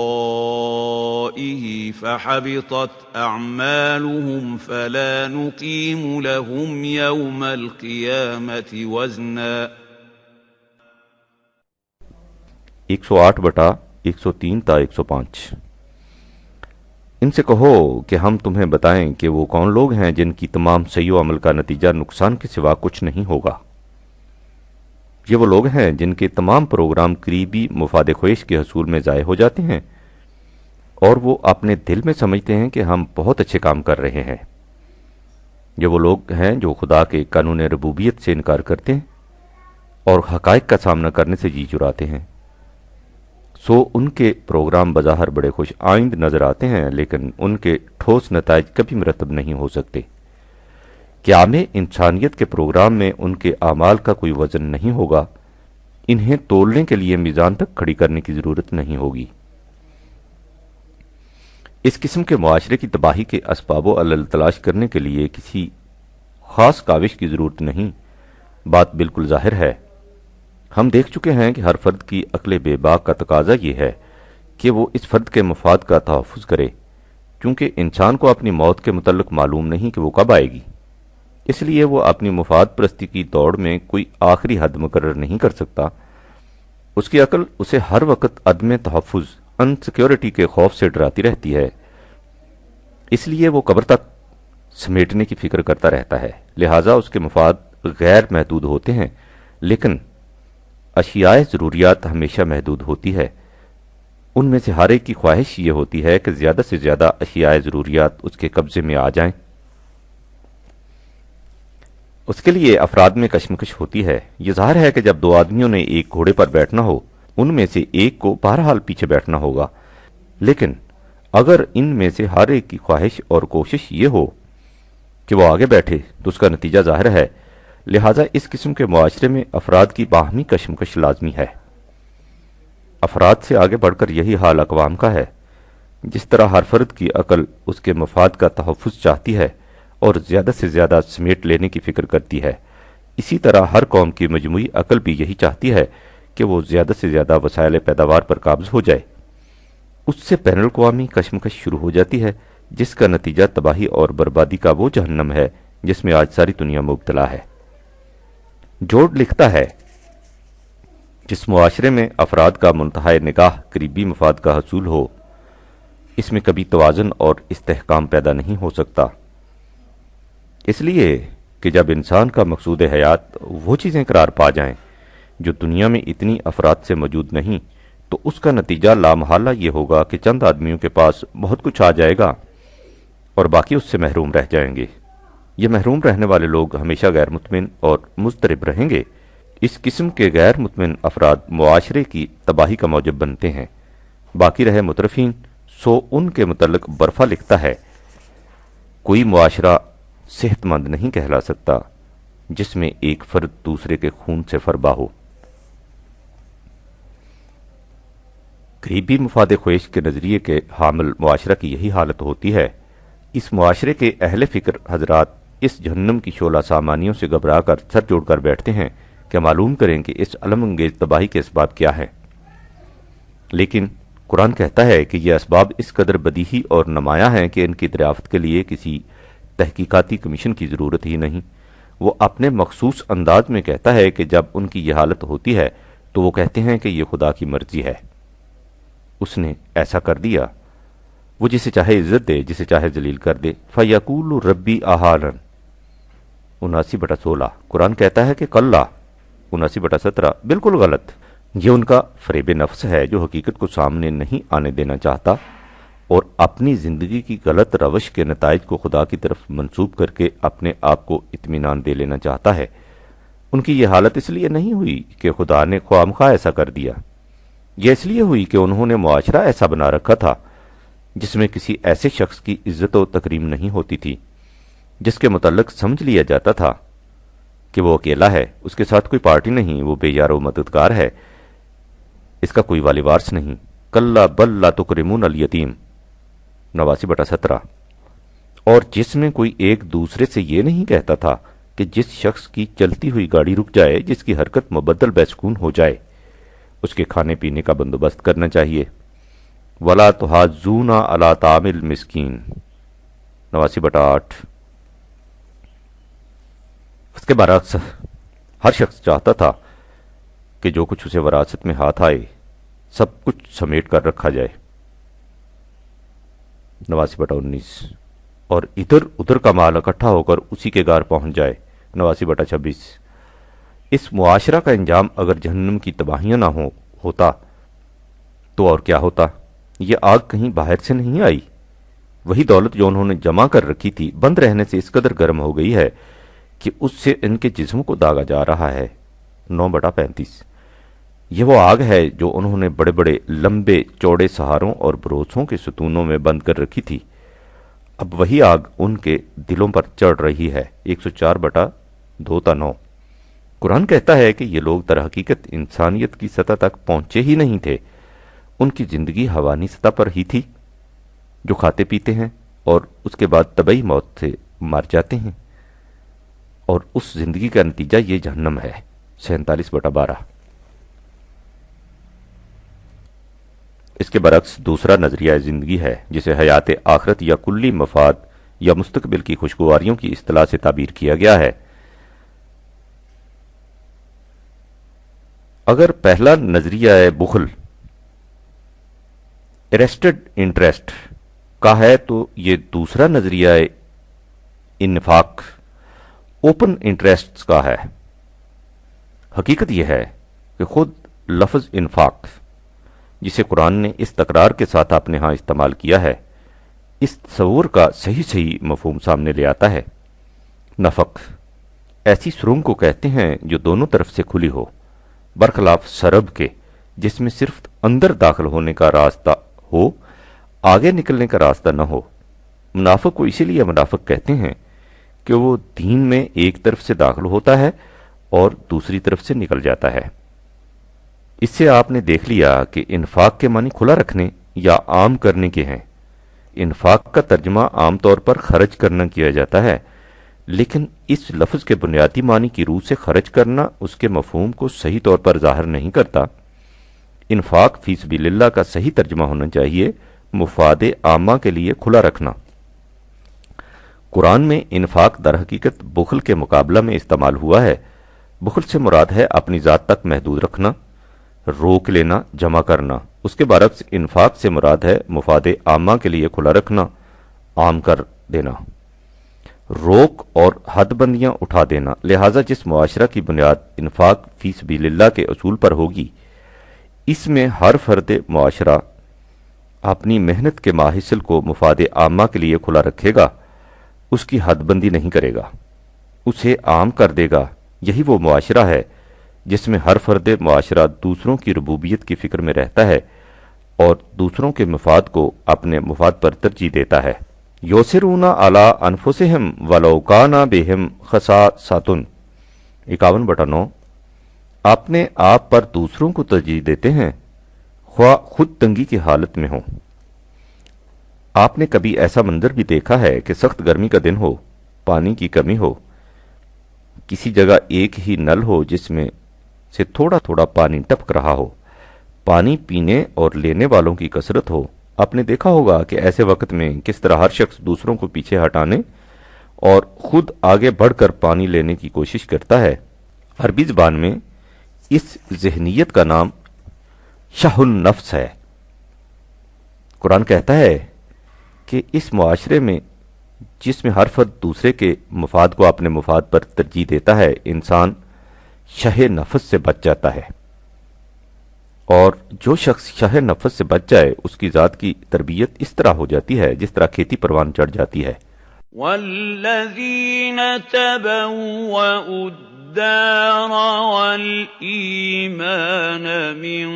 فحبطت أعمالهم فلا نقيم لهم يوم القيامة وزنا 108/103-105۔ ان سے کہو کہ ہم تمہیں بتائیں کہ وہ کون لوگ ہیں جن کی تمام سعی و عمل کا نتیجہ نقصان کے سوا کچھ نہیں ہوگا۔ یہ وہ لوگ ہیں جن کے تمام پروگرام قریبی مفاد خواہش کے حصول میں ضائع ہو جاتے ہیں اور وہ اپنے دل میں سمجھتے ہیں کہ ہم بہت اچھے کام کر رہے ہیں۔ یہ وہ لوگ ہیں جو خدا کے قانون ربوبیت سے انکار کرتے ہیں اور حقائق کا سامنا کرنے سے جی چراتے ہیں۔ سو ان کے پروگرام بظاہر بڑے خوش آئند نظر آتے ہیں لیکن ان کے ٹھوس نتائج کبھی مرتب نہیں ہو سکتے۔ قیام انسانیت کے پروگرام میں ان کے اعمال کا کوئی وزن نہیں ہوگا، انہیں تولنے کے لیے میزان تک کھڑی کرنے کی ضرورت نہیں ہوگی۔ اس قسم کے معاشرے کی تباہی کے اسباب و علل تلاش کرنے کے لیے کسی خاص کاوش کی ضرورت نہیں، بات بالکل ظاہر ہے۔ ہم دیکھ چکے ہیں کہ ہر فرد کی عقل بے باک کا تقاضا یہ ہے کہ وہ اس فرد کے مفاد کا تحفظ کرے، کیونکہ انسان کو اپنی موت کے متعلق معلوم نہیں کہ وہ کب آئے گی، اس لیے وہ اپنی مفاد پرستی کی دوڑ میں کوئی آخری حد مقرر نہیں کر سکتا۔ اس کی عقل اسے ہر وقت عدم تحفظ، انسیکیورٹی کے خوف سے ڈراتی رہتی ہے، اس لیے وہ قبر تک سمیٹنے کی فکر کرتا رہتا ہے۔ لہٰذا اس کے مفاد غیر محدود ہوتے ہیں، لیکن اشیاء ضروریات ہمیشہ محدود ہوتی ہے۔ ان میں سے ہر ایک کی خواہش یہ ہوتی ہے کہ زیادہ سے زیادہ اشیاء ضروریات اس کے قبضے میں آ جائیں۔ اس کے لیے افراد میں کشمکش ہوتی ہے۔ یہ ظاہر ہے کہ جب دو آدمیوں نے ایک گھوڑے پر بیٹھنا ہو، ان میں سے ایک کو بہرحال پیچھے بیٹھنا ہوگا، لیکن اگر ان میں سے ہر ایک کی خواہش اور کوشش یہ ہو کہ وہ آگے بیٹھے تو اس کا نتیجہ ظاہر ہے۔ لہٰذا اس قسم کے معاشرے میں افراد کی باہمی کشمکش لازمی ہے۔ افراد سے آگے بڑھ کر یہی حال اقوام کا ہے۔ جس طرح ہر فرد کی عقل اس کے مفاد کا تحفظ چاہتی ہے اور زیادہ سے زیادہ سمیٹ لینے کی فکر کرتی ہے، اسی طرح ہر قوم کی مجموعی عقل بھی یہی چاہتی ہے کہ وہ زیادہ سے زیادہ وسائل پیداوار پر قابض ہو جائے۔ اس سے بین الاقوامی کشمکش شروع ہو جاتی ہے، جس کا نتیجہ تباہی اور بربادی کا وہ جہنم ہے جس میں آج ساری دنیا مبتلا ہے۔ جورڈ لکھتا ہے، جس معاشرے میں افراد کا منتہا نگاہ قریبی مفاد کا حصول ہو، اس میں کبھی توازن اور استحکام پیدا نہیں ہو سکتا۔ اس لیے کہ جب انسان کا مقصود حیات وہ چیزیں قرار پا جائیں جو دنیا میں اتنی افراد سے موجود نہیں، تو اس کا نتیجہ لامحالہ یہ ہوگا کہ چند آدمیوں کے پاس بہت کچھ آ جائے گا اور باقی اس سے محروم رہ جائیں گے۔ یہ محروم رہنے والے لوگ ہمیشہ غیر مطمئن اور مضطرب رہیں گے۔ اس قسم کے غیر مطمئن افراد معاشرے کی تباہی کا موجب بنتے ہیں۔ باقی رہے مترفین، سو ان کے متعلق برفا لکھتا ہے، کوئی معاشرہ صحت مند نہیں کہلا سکتا جس میں ایک فرد دوسرے کے خون سے فربا ہو۔ قریبی مفاد خواہش کے نظریے کے حامل معاشرہ کی یہی حالت ہوتی ہے۔ اس معاشرے کے اہل فکر حضرات اس جہنم کی شعلہ سامانیوں سے گھبرا کر سر جوڑ کر بیٹھتے ہیں کہ معلوم کریں کہ اس علم انگیز تباہی کے اسباب کیا ہیں، لیکن قرآن کہتا ہے کہ یہ اسباب اس قدر بدیہی اور نمایاں ہیں کہ ان کی دریافت کے لیے کسی تحقیقاتی کمیشن کی ضرورت ہی نہیں۔ وہ اپنے مخصوص انداز میں کہتا ہے کہ جب ان کی یہ حالت ہوتی ہے تو وہ کہتے ہیں کہ یہ خدا کی مرضی ہے، اس نے ایسا کر دیا۔ وہ جسے چاہے عزت دے، جسے چاہے ذلیل کر دے۔ فَيَقُولُ رَبِّي أَهَانَنِ 79/16۔ قرآن کہتا ہے کہ کلا 79/17 بالکل غلط۔ یہ ان کا فریب نفس ہے جو حقیقت کو سامنے نہیں آنے دینا چاہتا اور اپنی زندگی کی غلط روش کے نتائج کو خدا کی طرف منسوب کر کے اپنے آپ کو اطمینان دے لینا چاہتا ہے۔ ان کی یہ حالت اس لیے نہیں ہوئی کہ خدا نے خواہ ایسا کر دیا، یہ اس لیے ہوئی کہ انہوں نے معاشرہ ایسا بنا رکھا تھا جس میں کسی ایسے شخص کی عزت و تکریم نہیں ہوتی تھی جس کے متعلق سمجھ لیا جاتا تھا کہ وہ اکیلا ہے، اس کے ساتھ کوئی پارٹی نہیں، وہ بے یار و مددگار ہے، اس کا کوئی والی وارث نہیں۔ کلا بل لا تکرمون الیتیم 89/17۔ اور جس میں کوئی ایک دوسرے سے یہ نہیں کہتا تھا کہ جس شخص کی چلتی ہوئی گاڑی رک جائے، جس کی حرکت مبدل بیسکون ہو جائے، اس کے کھانے پینے کا بندوبست کرنا چاہیے۔ ولا تحاضون علی طعام المسکین 89/8۔ اس کے برعکس ہر شخص چاہتا تھا کہ جو کچھ اسے وراثت میں ہاتھ آئے سب کچھ سمیٹ کر رکھا جائے 89/19۔ اور ادھر ادھر کا مال اکٹھا ہو کر اسی کے گھر پہنچ جائے 89/26۔ اس معاشرہ کا انجام اگر جہنم کی تباہیاں نہ ہوتا تو اور کیا ہوتا؟ یہ آگ کہیں باہر سے نہیں آئی، وہی دولت جو انہوں نے جمع کر رکھی تھی بند رہنے سے اس قدر گرم ہو گئی ہے کہ اس سے ان کے جسم کو داغا جا رہا ہے 9/35۔ یہ وہ آگ ہے جو انہوں نے بڑے بڑے لمبے چوڑے سہاروں اور بروسوں کے ستونوں میں بند کر رکھی تھی، اب وہی آگ ان کے دلوں پر چڑھ رہی ہے 104/2-9۔ قرآن کہتا ہے کہ یہ لوگ در حقیقت انسانیت کی سطح تک پہنچے ہی نہیں تھے، ان کی زندگی حیوانی سطح پر ہی تھی، جو کھاتے پیتے ہیں اور اس کے بعد طبعی موت سے مر جاتے ہیں، اور اس زندگی کا نتیجہ یہ جہنم ہے 47/12۔ اس کے برعکس دوسرا نظریہ زندگی ہے جسے حیات آخرت یا کلی مفاد یا مستقبل کی خوشگواریوں کی اصطلاح سے تعبیر کیا گیا ہے۔ اگر پہلا نظریہ بخل ارسٹڈ انٹرسٹ کا ہے تو یہ دوسرا نظریہ انفاق اوپن انٹرسٹ کا ہے۔ حقیقت یہ ہے کہ خود لفظ انفاق جسے قرآن نے اس تکرار کے ساتھ اپنے ہاں استعمال کیا ہے، اس تصور کا صحیح مفہوم سامنے لے آتا ہے۔ نفق ایسی سرنگ کو کہتے ہیں جو دونوں طرف سے کھلی ہو، برخلاف سرب کے جس میں صرف اندر داخل ہونے کا راستہ ہو، آگے نکلنے کا راستہ نہ ہو۔ منافق کو اسی لیے منافق کہتے ہیں کہ وہ دین میں ایک طرف سے داخل ہوتا ہے اور دوسری طرف سے نکل جاتا ہے۔ اس سے آپ نے دیکھ لیا کہ انفاق کے معنی کھلا رکھنے یا عام کرنے کے ہیں۔ انفاق کا ترجمہ عام طور پر خرچ کرنا کیا جاتا ہے، لیکن اس لفظ کے بنیادی معنی کی روح سے خرچ کرنا اس کے مفہوم کو صحیح طور پر ظاہر نہیں کرتا۔ انفاق فی سبیل اللہ کا صحیح ترجمہ ہونا چاہیے مفاد عامہ کے لیے کھلا رکھنا۔ قرآن میں انفاق در حقیقت بخل کے مقابلہ میں استعمال ہوا ہے۔ بخل سے مراد ہے اپنی ذات تک محدود رکھنا، روک لینا، جمع کرنا۔ اس کے برعکس انفاق سے مراد ہے مفاد عامہ کے لیے کھلا رکھنا، عام کر دینا۔ روک اور حد بندیاں اٹھا دینا۔ لہٰذا جس معاشرہ کی بنیاد انفاق فی سبیل اللہ کے اصول پر ہوگی، اس میں ہر فرد معاشرہ اپنی محنت کے ماحصل کو مفاد عامہ کے لیے کھلا رکھے گا، اس کی حد بندی نہیں کرے گا، اسے عام کر دے گا۔ یہی وہ معاشرہ ہے جس میں ہر فرد معاشرہ دوسروں کی ربوبیت کی فکر میں رہتا ہے اور دوسروں کے مفاد کو اپنے مفاد پر ترجیح دیتا ہے۔ یوسرون علی انفسہم ولو کان بہم خصاصۃ 51/9۔ اپنے آپ پر دوسروں کو ترجیح دیتے ہیں خواہ خود تنگی کی حالت میں ہوں۔ آپ نے کبھی ایسا منظر بھی دیکھا ہے کہ سخت گرمی کا دن ہو، پانی کی کمی ہو، کسی جگہ ایک ہی نل ہو جس میں سے تھوڑا تھوڑا پانی ٹپک رہا ہو، پانی پینے اور لینے والوں کی کثرت ہو؟ آپ نے دیکھا ہوگا کہ ایسے وقت میں کس طرح ہر شخص دوسروں کو پیچھے ہٹانے اور خود آگے بڑھ کر پانی لینے کی کوشش کرتا ہے۔ عربی زبان میں اس ذہنیت کا نام شح النفس ہے۔ قرآن کہتا ہے کہ اس معاشرے میں جس میں ہر فرد دوسرے کے مفاد کو اپنے مفاد پر ترجیح دیتا ہے، انسان شح نفس سے بچ جاتا ہے، اور جو شخص شح نفس سے بچ جائے اس کی ذات کی تربیت اس طرح ہو جاتی ہے جس طرح کھیتی پروان چڑھ جاتی ہے۔ والذین تبوؤوا الدار والایمان من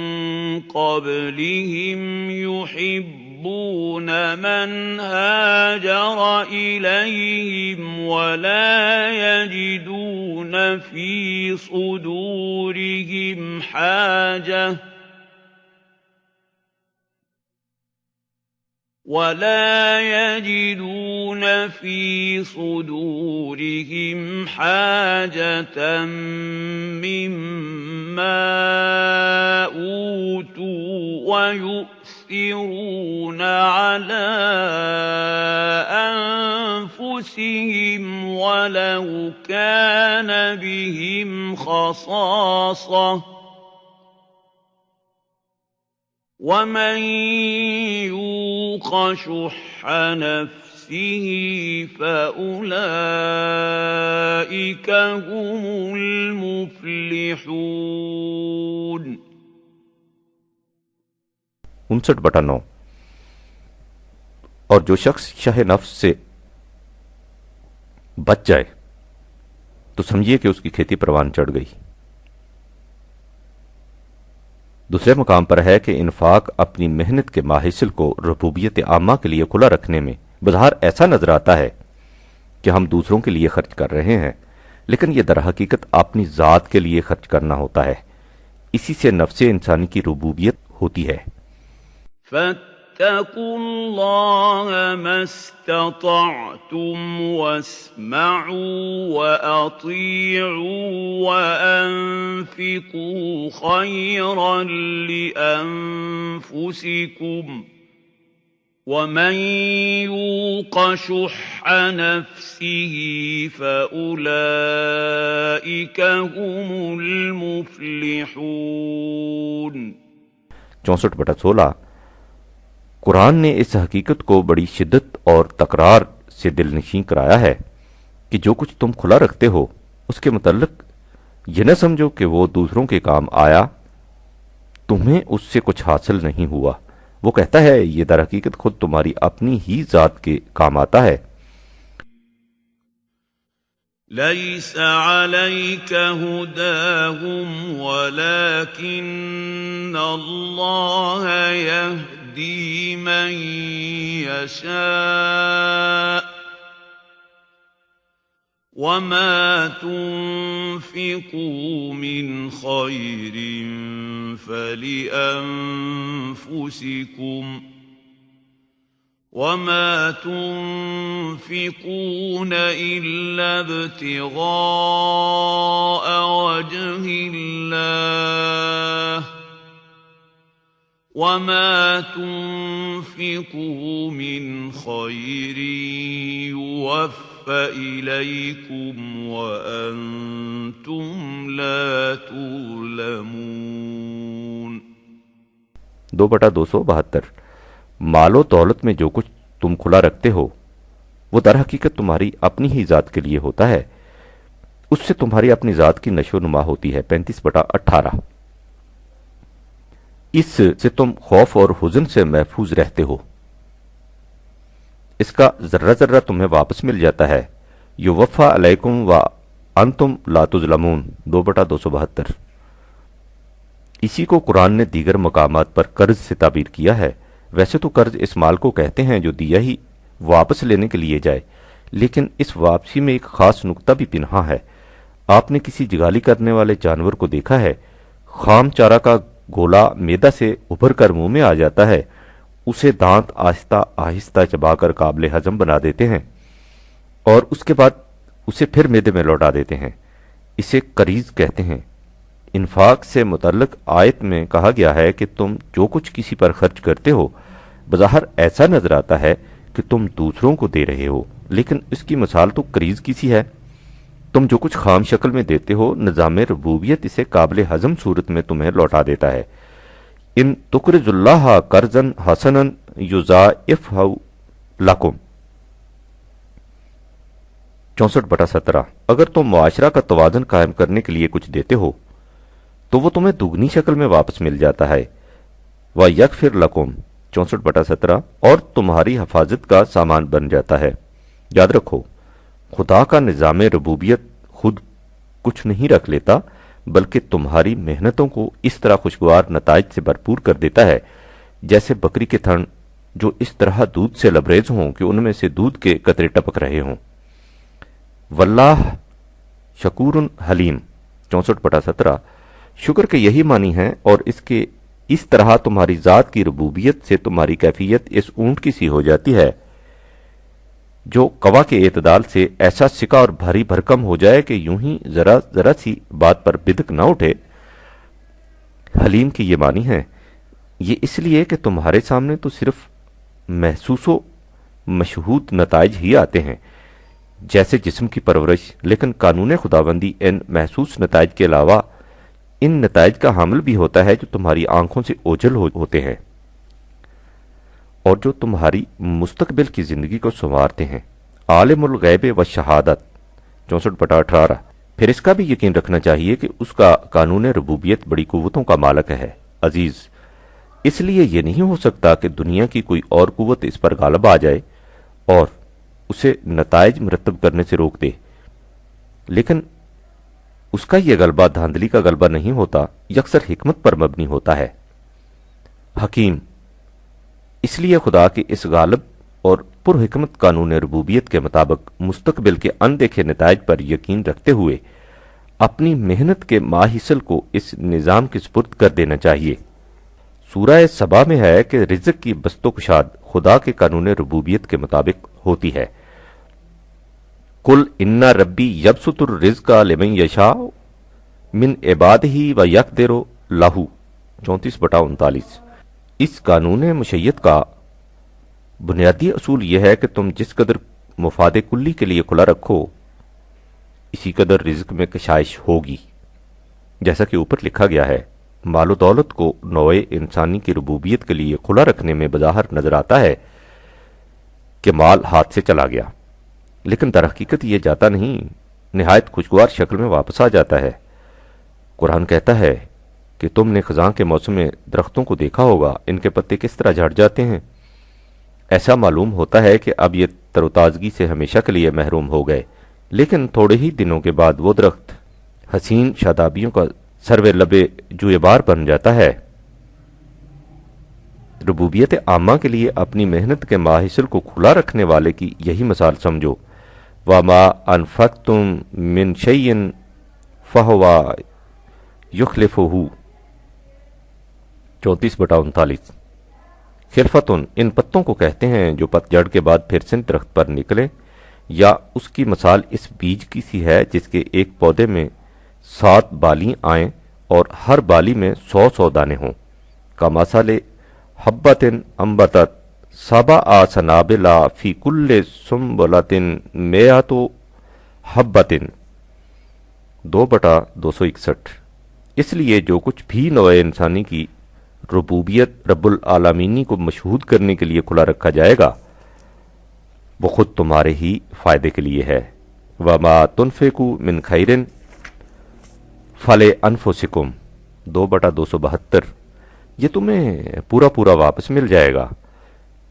قبلهم يحبون من هاجر الیہم ولا یجدون فی صدورهم حاجة مما أوتوا ويؤثرون على أنفسهم ولو كان بهم خصاصة ومن يوق شح نفسه فأولئك هم المفلحون۔ 59/9۔ اور جو شخص شح نفس سے بچ جائے تو سمجھیے کہ اس کی کھیتی پروان چڑھ گئی۔ دوسرے مقام پر ہے کہ انفاق اپنی محنت کے ماحصل کو ربوبیت عامہ کے لیے کھلا رکھنے میں بظاہر ایسا نظر آتا ہے کہ ہم دوسروں کے لیے خرچ کر رہے ہیں، لیکن یہ در حقیقت اپنی ذات کے لیے خرچ کرنا ہوتا ہے۔ اسی سے نفس انسانی کی ربوبیت ہوتی ہے۔ فاتقوا اللہ ما استطعتم واسمعوا واطیعوا وانفقوا خیرا لانفسکم ومن یوق شح نفسه فأولئک هم المفلحون۔ 64/16۔ قرآن نے اس حقیقت کو بڑی شدت اور تکرار سے دل نشین کرایا ہے کہ جو کچھ تم کھلا رکھتے ہو اس کے متعلق یہ نہ سمجھو کہ وہ دوسروں کے کام آیا، تمہیں اس سے کچھ حاصل نہیں ہوا۔ وہ کہتا ہے یہ در حقیقت خود تمہاری اپنی ہی ذات کے کام آتا ہے۔ ليس عليك هداهم ولكن الله يهدي من يشاء وما تنفقوا من خير فلأنفسكم وما تنفقون إلا ابتغاء وجه الله وما تنفقوا من خير يوفى إليكم وأنتم لا تظلمون۔ 2/272۔ مال و دولت میں جو کچھ تم کھلا رکھتے ہو وہ در حقیقت تمہاری اپنی ہی ذات کے لیے ہوتا ہے، اس سے تمہاری اپنی ذات کی نشو و نما ہوتی ہے۔ 35/18۔ اس سے تم خوف اور حزن سے محفوظ رہتے ہو، اس کا ذرہ ذرہ تمہیں واپس مل جاتا ہے۔ یوفا علیکم و انتم لا تظلمون 2/272۔ اسی کو قرآن نے دیگر مقامات پر قرض سے تعبیر کیا ہے۔ ویسے تو قرض اس مال کو کہتے ہیں جو دیا ہی واپس لینے کے لیے جائے، لیکن اس واپسی میں ایک خاص نکتہ بھی پنہاں ہے۔ آپ نے کسی جگالی کرنے والے جانور کو دیکھا ہے، خام چارہ کا گولا میدا سے ابھر کر منہ میں آ جاتا ہے، اسے دانت آہستہ آہستہ چبا کر قابل ہضم بنا دیتے ہیں اور اس کے بعد اسے پھر میدے میں لوٹا دیتے ہیں۔ اسے قریض کہتے ہیں۔ انفاق سے متعلق آیت میں کہا گیا ہے کہ تم جو کچھ کسی پر خرچ کرتے ہو بظاہر ایسا نظر آتا ہے کہ تم دوسروں کو دے رہے ہو، لیکن اس کی مثال تو قریض کی سی ہے۔ تم جو کچھ خام شکل میں دیتے ہو، نظام ربوبیت اسے قابل ہضم صورت میں تمہیں لوٹا دیتا ہے۔ ان تقرض اللہ قرضا حسنا یضاعفہ لکم 64/17۔ اگر تم معاشرہ کا توازن قائم کرنے کے لیے کچھ دیتے ہو تو وہ تمہیں دگنی شکل میں واپس مل جاتا ہے۔ وَيَغْفِرْ لَكُمْ 64/17، اور تمہاری حفاظت کا سامان بن جاتا ہے۔ یاد رکھو، خدا کا نظام ربوبیت خود کچھ نہیں رکھ لیتا، بلکہ تمہاری محنتوں کو اس طرح خوشگوار نتائج سے بھرپور کر دیتا ہے جیسے بکری کے تھن جو اس طرح دودھ سے لبریز ہوں کہ ان میں سے دودھ کے قطرے ٹپک رہے ہوں۔ واللہ شکور حلیم 64/17۔ شکر کے یہی معنی ہے، اور اس طرح تمہاری ذات کی ربوبیت سے تمہاری کیفیت اس اونٹ کی سی ہو جاتی ہے جو قوا کے اعتدال سے ایسا سکا اور بھاری بھرکم ہو جائے کہ یوں ہی ذرا ذرا سی بات پر بدک نہ اٹھے۔ حلیم کی یہ معنی ہے، یہ اس لیے کہ تمہارے سامنے تو صرف محسوس و مشہود نتائج ہی آتے ہیں، جیسے جسم کی پرورش، لیکن قانون خداوندی ان محسوس نتائج کے علاوہ ان نتائج کا حامل بھی ہوتا ہے جو تمہاری آنکھوں سے اوجھل ہوتے ہیں اور جو تمہاری مستقبل کی زندگی کو سنوارتے ہیں۔ عالم الغیب و شہادت 64/18۔ پھر اس کا بھی یقین رکھنا چاہیے کہ اس کا قانون ربوبیت بڑی قوتوں کا مالک ہے۔ عزیز، اس لیے یہ نہیں ہو سکتا کہ دنیا کی کوئی اور قوت اس پر غالب آ جائے اور اسے نتائج مرتب کرنے سے روک دے، لیکن اس کا یہ غلبہ دھاندلی کا غلبہ نہیں ہوتا، یکسر حکمت پر مبنی ہوتا ہے۔ حکیم، اس لیے خدا کے اس غالب اور پر حکمت قانون ربوبیت کے مطابق مستقبل کے اندیکھے نتائج پر یقین رکھتے ہوئے اپنی محنت کے ماحصل کو اس نظام کے سپرد کر دینا چاہیے۔ سورہ سبا میں ہے کہ رزق کی بست و کشاد خدا کے قانون ربوبیت کے مطابق ہوتی ہے۔ قل ان ربی یبسط الرزق لمن یشاء من عبادہ ویقدر لہ 34/39۔ اس قانون مشیت کا بنیادی اصول یہ ہے کہ تم جس قدر مفاد کلی کے لیے کھلا رکھو اسی قدر رزق میں کشائش ہوگی۔ جیسا کہ اوپر لکھا گیا ہے، مال و دولت کو نوع انسانی کی ربوبیت کے لیے کھلا رکھنے میں بظاہر نظر آتا ہے کہ مال ہاتھ سے چلا گیا، لیکن در حقیقت یہ جاتا نہیں، نہایت خوشگوار شکل میں واپس آ جاتا ہے۔ قرآن کہتا ہے کہ تم نے خزاں کے موسم میں درختوں کو دیکھا ہوگا، ان کے پتے کس طرح جھڑ جاتے ہیں۔ ایسا معلوم ہوتا ہے کہ اب یہ تر و تازگی سے ہمیشہ کے لیے محروم ہو گئے، لیکن تھوڑے ہی دنوں کے بعد وہ درخت حسین شادابیوں کا سروے لبے جوئے بار بن جاتا ہے۔ ربوبیت عامہ کے لیے اپنی محنت کے ماحصل کو کھلا رکھنے والے کی یہی مثال سمجھو۔ وَمَا أَنفَقْتُم مِّن شَيْءٍ فَهُوَ يُخْلِفُهُ 34/39۔ خلفتن ان پتوں کو کہتے ہیں جو پت جڑ کے بعد پھر سے درخت پر نکلے، یا اس کی مثال اس بیج کی سی ہے جس کے ایک پودے میں 7 بالی آئیں اور ہر بالی میں 100 دانے ہوں۔ کمثل حبۃ انبتت 7 سنابل فی کل سنبلۃ 100 حبۃ 2/261۔ اس لیے جو کچھ بھی نوع انسانی کی ربوبیت رب العالمینی کو مشہود کرنے کے لیے کھلا رکھا جائے گا، وہ خود تمہارے ہی فائدے کے لیے ہے۔ وما تنفقوا من خیر فلانفسکم 2/272، یہ تمہیں پورا پورا واپس مل جائے گا،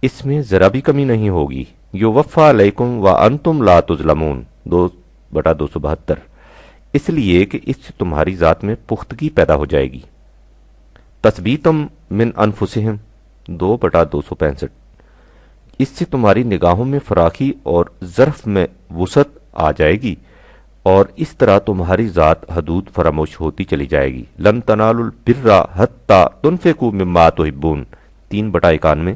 اس میں ذرا بھی کمی نہیں ہوگی۔ یوفا علیکم وانتم لا تظلمون 2/272، اس لیے کہ اس سے تمہاری ذات میں پختگی پیدا ہو جائے گی۔ تثبیتم من انفسہم 2/265، اس سے تمہاری نگاہوں میں فراخی اور ظرف میں وسعت آ جائے گی، اور اس طرح تمہاری ذات حدود فراموش ہوتی چلی جائے گی۔ لن تنالوا البر حتی تنفقوا مما تحبون 3/91،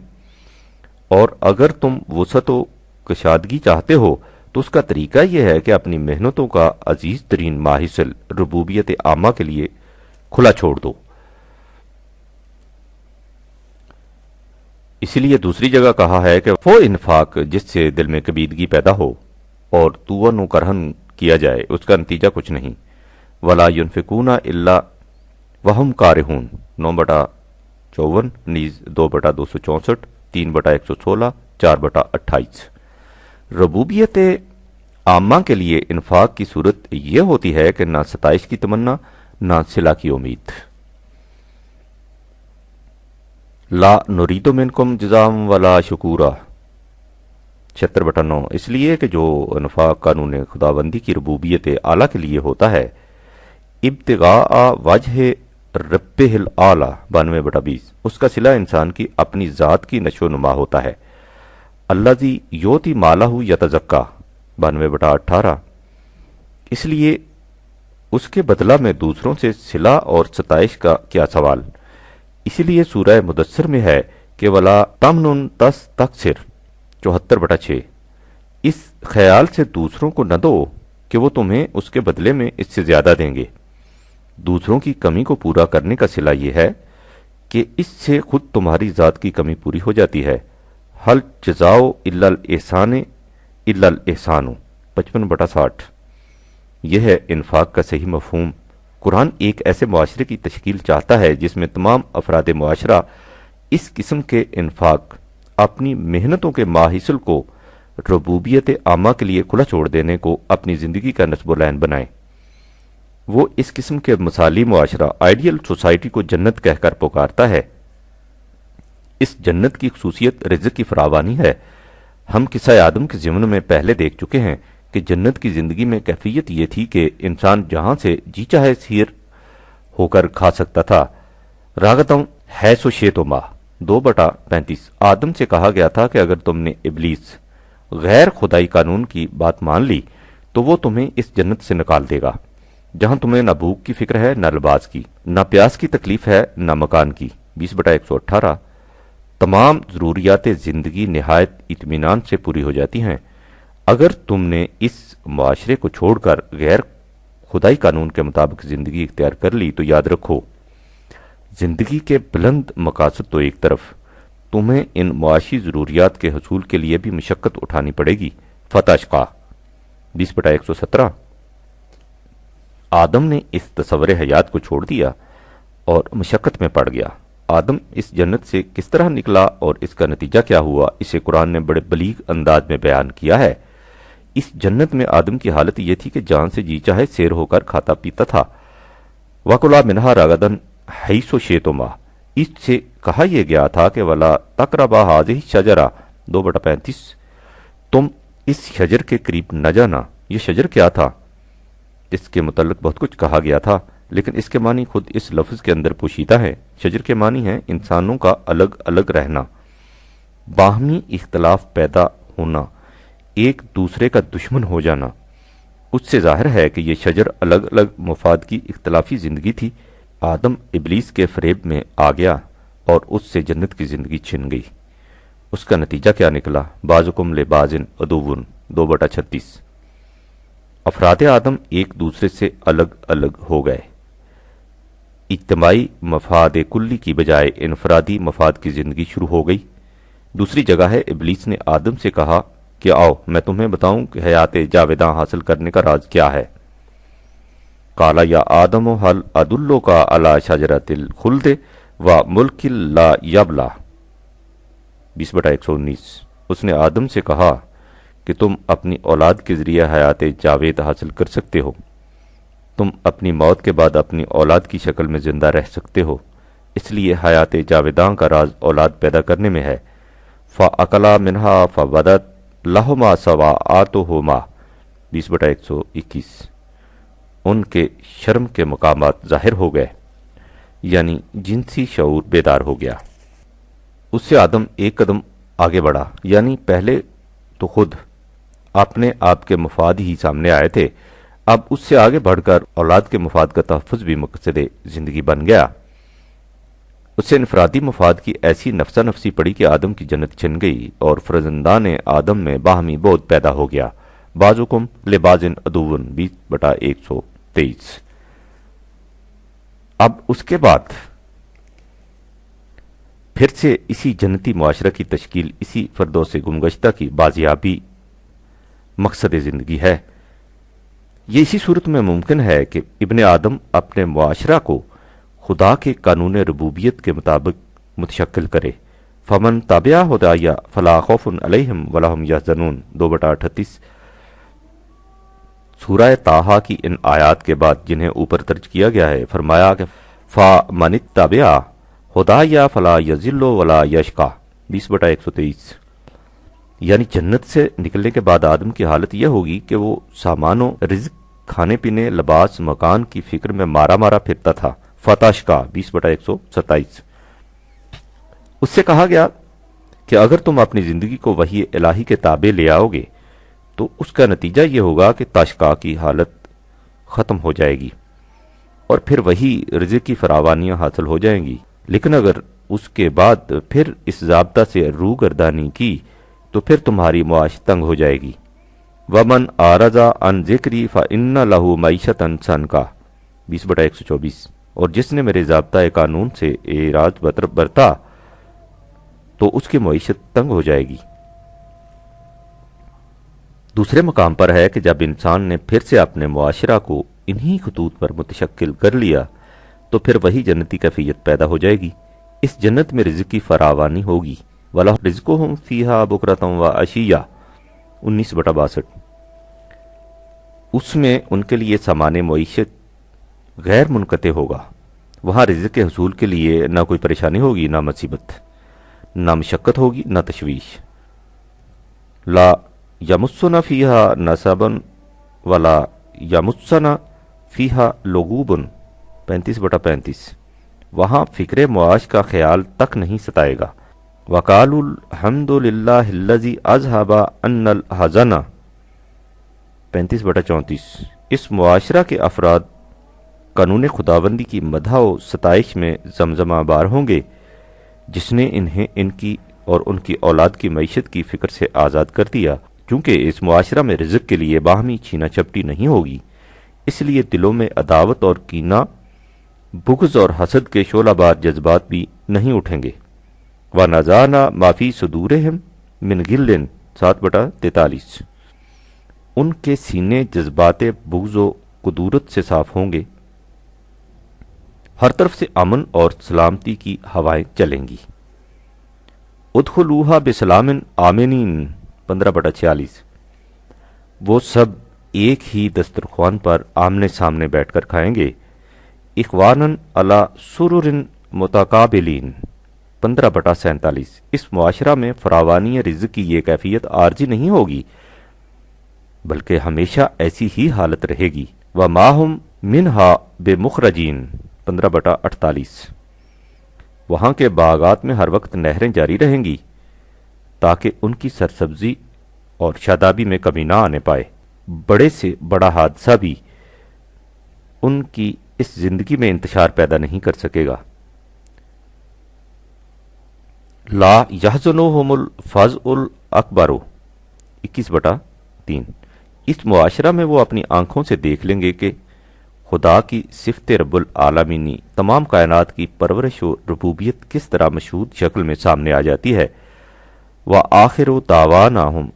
اور اگر تم وسعت و کشادگی چاہتے ہو تو اس کا طریقہ یہ ہے کہ اپنی محنتوں کا عزیز ترین ماحصل ربوبیت عامہ کے لیے کھلا چھوڑ دو۔ اسی لیے دوسری جگہ کہا ہے کہ وہ انفاق جس سے دل میں کبیدگی پیدا ہو اور تون و کرہن کیا جائے اس کا نتیجہ کچھ نہیں۔ ولا ينفقون الا وهم کارہون 9/54، نیز 2/264، 3/116، 4/28۔ ربوبیت عامہ کے لیے انفاق کی صورت یہ ہوتی ہے کہ نہ ستائش کی تمنا نہ صلہ کی امید۔ لا نرید منکم جزاء ولا شکورا 76/9، اس لیے کہ جو انفاق قانون خداوندی کی ربوبیت اعلیٰ کے لیے ہوتا ہے، ابتغاء وجہ ربہ الاعلیٰ 92/20، اس کا صلہ انسان کی اپنی ذات کی نشو و نما ہوتا ہے۔ الذی یؤتی مالہ یتزکیٰ 92/18، اس لیے اس کے بدلہ میں دوسروں سے صلہ اور ستائش کا کیا سوال۔ اسی لیے سورہ مدثر میں ہے کہ ولا تمنن تستکثر 74/6، اس خیال سے دوسروں کو نہ دو کہ وہ تمہیں اس کے بدلے میں اس سے زیادہ دیں گے۔ دوسروں کی کمی کو پورا کرنے کا صلہ یہ ہے کہ اس سے خود تمہاری ذات کی کمی پوری ہو جاتی ہے۔ حل جزاؤ الا الاحسان الا الاحسان 55/60، یہ ہے انفاق کا صحیح مفہوم۔ قرآن ایک ایسے معاشرے کی تشکیل چاہتا ہے جس میں تمام افراد معاشرہ اس قسم کے انفاق، اپنی محنتوں کے ماحصل کو ربوبیت عامہ کے لیے کھلا چھوڑ دینے کو اپنی زندگی کا نصب و لعن بنائیں۔ وہ اس قسم کے مثالی معاشرہ آئیڈیل سوسائٹی کو جنت کہہ کر پکارتا ہے۔ اس جنت کی خصوصیت رزق کی فراوانی ہے۔ ہم قصہ آدم کے ضمن میں پہلے دیکھ چکے ہیں کہ جنت کی زندگی میں کیفیت یہ تھی کہ انسان جہاں سے جی چاہے سیر ہو کر کھا سکتا تھا۔ راغتم حیث شئتما 2/35، آدم سے کہا گیا تھا کہ اگر تم نے ابلیس غیر خدائی قانون کی بات مان لی تو وہ تمہیں اس جنت سے نکال دے گا جہاں تمہیں نہ بھوک کی فکر ہے، نہ لباس کی، نہ پیاس کی تکلیف ہے، نہ مکان کی 20/118۔ تمام ضروریات زندگی نہایت اطمینان سے پوری ہو جاتی ہیں۔ اگر تم نے اس معاشرے کو چھوڑ کر غیر خدائی قانون کے مطابق زندگی اختیار کر لی تو یاد رکھو، زندگی کے بلند مقاصد تو ایک طرف، تمہیں ان معاشی ضروریات کے حصول کے لیے بھی مشقت اٹھانی پڑے گی۔ فتشقا 20/117۔ آدم نے اس تصور حیات کو چھوڑ دیا اور مشقت میں پڑ گیا۔ آدم اس جنت سے کس طرح نکلا اور اس کا نتیجہ کیا ہوا، اسے قرآن نے بڑے بلیغ انداز میں بیان کیا ہے۔ اس جنت میں آدم کی حالت یہ تھی کہ جان سے جی چاہے سیر ہو کر کھاتا پیتا تھا۔ وَكُلَا مِنْهَا رَغَدًا حَيْثُ شِئْتُمَا، اس سے کہا یہ گیا تھا کہ وَلَا تَقْرَبَا هَٰذِهِ الشَّجَرَةَ 2/35، تم اس شجر کے قریب نہ جانا۔ یہ شجر کیا تھا؟ اس کے متعلق بہت کچھ کہا گیا تھا، لیکن اس کے معنی خود اس لفظ کے اندر پوشیدہ ہے۔ شجر کے معنی ہے انسانوں کا الگ الگ رہنا، باہمی اختلاف پیدا ہونا، ایک دوسرے کا دشمن ہو جانا۔ اس سے ظاہر ہے کہ یہ شجر الگ الگ مفاد کی اختلافی زندگی تھی۔ آدم ابلیس کے فریب میں آ گیا اور اس سے جنت کی زندگی چھن گئی۔ اس کا نتیجہ کیا نکلا؟ بعضکم لبعض عدو 2/36۔ افراد آدم ایک دوسرے سے الگ الگ ہو گئے، اجتماعی مفاد کلی کی بجائے انفرادی مفاد کی زندگی شروع ہو گئی۔ دوسری جگہ ہے ابلیس نے آدم سے کہا کہ آؤ میں تمہیں بتاؤں کہ حیات جاوداں حاصل کرنے کا راز کیا ہے۔ قال یا آدم هل ادلک علی شجرۃ الخلد وملک لا یبلی 20/119۔ اس نے آدم سے کہا کہ تم اپنی اولاد کے ذریعے حیات جاوید حاصل کر سکتے ہو، تم اپنی موت کے بعد اپنی اولاد کی شکل میں زندہ رہ سکتے ہو، اس لیے حیات جاویداں کا راز اولاد پیدا کرنے میں ہے۔ فَأَكَلَا مِنْهَا فَبَدَتْ لَهُمَا سَوَآتُهُمَا 20/121۔ ان کے شرم کے مقامات ظاہر ہو گئے، یعنی جنسی شعور بیدار ہو گیا۔ اس سے آدم ایک قدم آگے بڑھا، یعنی پہلے تو خود اپنے آپ کے مفاد ہی سامنے آئے تھے، اب اس سے آگے بڑھ کر اولاد کے مفاد کا تحفظ بھی مقصد زندگی بن گیا۔ اس سے انفرادی مفاد کی ایسی نفسا نفسی پڑی کہ آدم کی جنت چھن گئی اور فرزندان آدم میں باہمی بودھ پیدا ہو گیا۔ بعضکم لبعض عدو 20/123۔ اب اس کے بعد پھر سے اسی جنتی معاشرہ کی تشکیل، اسی فردوس گمگشتہ کی بازیابی مقصد زندگی ہے۔ یہ اسی صورت میں ممکن ہے کہ ابن آدم اپنے معاشرہ کو خدا کے قانون ربوبیت کے مطابق متشکل کرے۔ فمن تابع ہدایہ فلا خوف علیہم ولا ہم یحزنون 2/38۔ سورہ طٰہٰ کی ان آیات کے بعد جنہیں اوپر درج کیا گیا ہے، فرمایا کہ فَمَنِ اتَّبَعَ ہدایہ فلا یضل ولا یشقی 20/123۔ یعنی جنت سے نکلنے کے بعد آدم کی حالت یہ ہوگی کہ وہ سامان و رزق، کھانے پینے، لباس، مکان کی فکر میں مارا مارا پھرتا تھا۔ فتشقی 20/127۔ اس سے کہا گیا کہ اگر تم اپنی زندگی کو وحی الہی کے تابع لے آؤ گے تو اس کا نتیجہ یہ ہوگا کہ تشقی کی حالت ختم ہو جائے گی اور پھر وہی رزق کی فراوانیاں حاصل ہو جائیں گی۔ لیکن اگر اس کے بعد پھر اس ضابطہ سے روگردانی کی تو پھر تمہاری معاش تنگ ہو جائے گی۔ وَمَنْ أَعْرَضَ عَنْ ذِكْرِي فَإِنَّ لَهُ مَعِيشَةً ضَنْكًا 20/124۔ اور جس نے میرے ضابطۂ قانون سے اعراض برتا تو اس کی معیشت تنگ ہو جائے گی۔ دوسرے مقام پر ہے کہ جب انسان نے پھر سے اپنے معاشرہ کو انہی خطوط پر متشکل کر لیا تو پھر وہی جنتی کیفیت پیدا ہو جائے گی۔ اس جنت میں رزق کی فراوانی ہوگی۔ وَلَهُمْ رِزْقُهُمْ فِيهَا بُكْرَةً وَعَشِيًّا 19/62۔ اس میں ان کے لیے سامان معیشت غیر منقطع ہوگا۔ وہاں رزق کے حصول کے لیے نہ کوئی پریشانی ہوگی، نہ مصیبت، نہ مشقت ہوگی، نہ تشویش۔ لا یمسنا فیہا نصب ولا یمسنا فیہا لغوب 35/35۔ وہاں فکر معاش کا خیال تک نہیں ستائے گا۔ وَقَالُوا الْحَمْدُ لِلَّهِ الَّذِي أَذْهَبَ عَنَّا الْحَزَنَ 35/34۔ اس معاشرہ کے افراد قانون خداوندی کی مدح و ستائش میں زمزمہ بار ہوں گے، جس نے انہیں ان کی اور ان کی اولاد کی معیشت کی فکر سے آزاد کر دیا۔ کیونکہ اس معاشرہ میں رزق کے لیے باہمی چھینا چپٹی نہیں ہوگی، اس لیے دلوں میں عداوت اور کینہ، بغض اور حسد کے شعلہ بار جذبات بھی نہیں اٹھیں گے۔ وَنَزَعْنَا مَا فِي صُدُورِهِمْ مِنْ غِلٍّ 7/43۔ ان کے سینے جذبات بغض و کدورت سے صاف ہوں گے، ہر طرف سے امن اور سلامتی کی ہوائیں چلیں گی۔ ادخلوها بسلام آمنین 15/46۔ وہ سب ایک ہی دسترخوان پر آمنے سامنے بیٹھ کر کھائیں گے۔ اخواناً علی سرر متقابلین 15/47۔ اس معاشرہ میں فراوانی رزق کی یہ کیفیت عارضی نہیں ہوگی، بلکہ ہمیشہ ایسی ہی حالت رہے گی۔ وَمَا هُمْ مِنْهَا بِمُخْرَجِينَ 15/48۔ وہاں کے باغات میں ہر وقت نہریں جاری رہیں گی تاکہ ان کی سرسبزی اور شادابی میں کمی نہ آنے پائے۔ بڑے سے بڑا حادثہ بھی ان کی اس زندگی میں انتشار پیدا نہیں کر سکے گا۔ لا یحزنہم الفزع الاکبر 21/3۔ اس معاشرہ میں وہ اپنی آنکھوں سے دیکھ لیں گے کہ خدا کی صفت رب العالمینی تمام کائنات کی پرورش و ربوبیت کس طرح مشہود شکل میں سامنے آ جاتی ہے۔ وآخر دعواناہم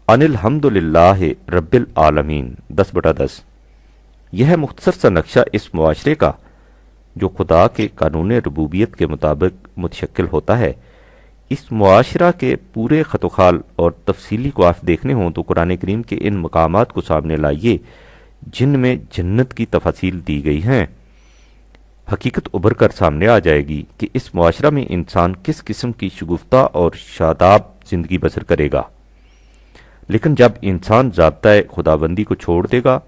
ان الحمد للہ رب العالمین 10/10۔ یہ ہے مختصر سا نقشہ اس معاشرے کا جو خدا کے قانون ربوبیت کے مطابق متشکل ہوتا ہے۔ اس معاشرہ کے پورے خط و خال اور تفصیلی کو آپ دیکھنے ہوں تو قرآن کریم کے ان مقامات کو سامنے لائیے جن میں جنت کی تفاصیل دی گئی ہیں۔ حقیقت ابھر کر سامنے آ جائے گی کہ اس معاشرہ میں انسان کس قسم کی شگفتہ اور شاداب زندگی بسر کرے گا، لیکن جب انسان ضابطۂ خدابندی کو چھوڑ دے گا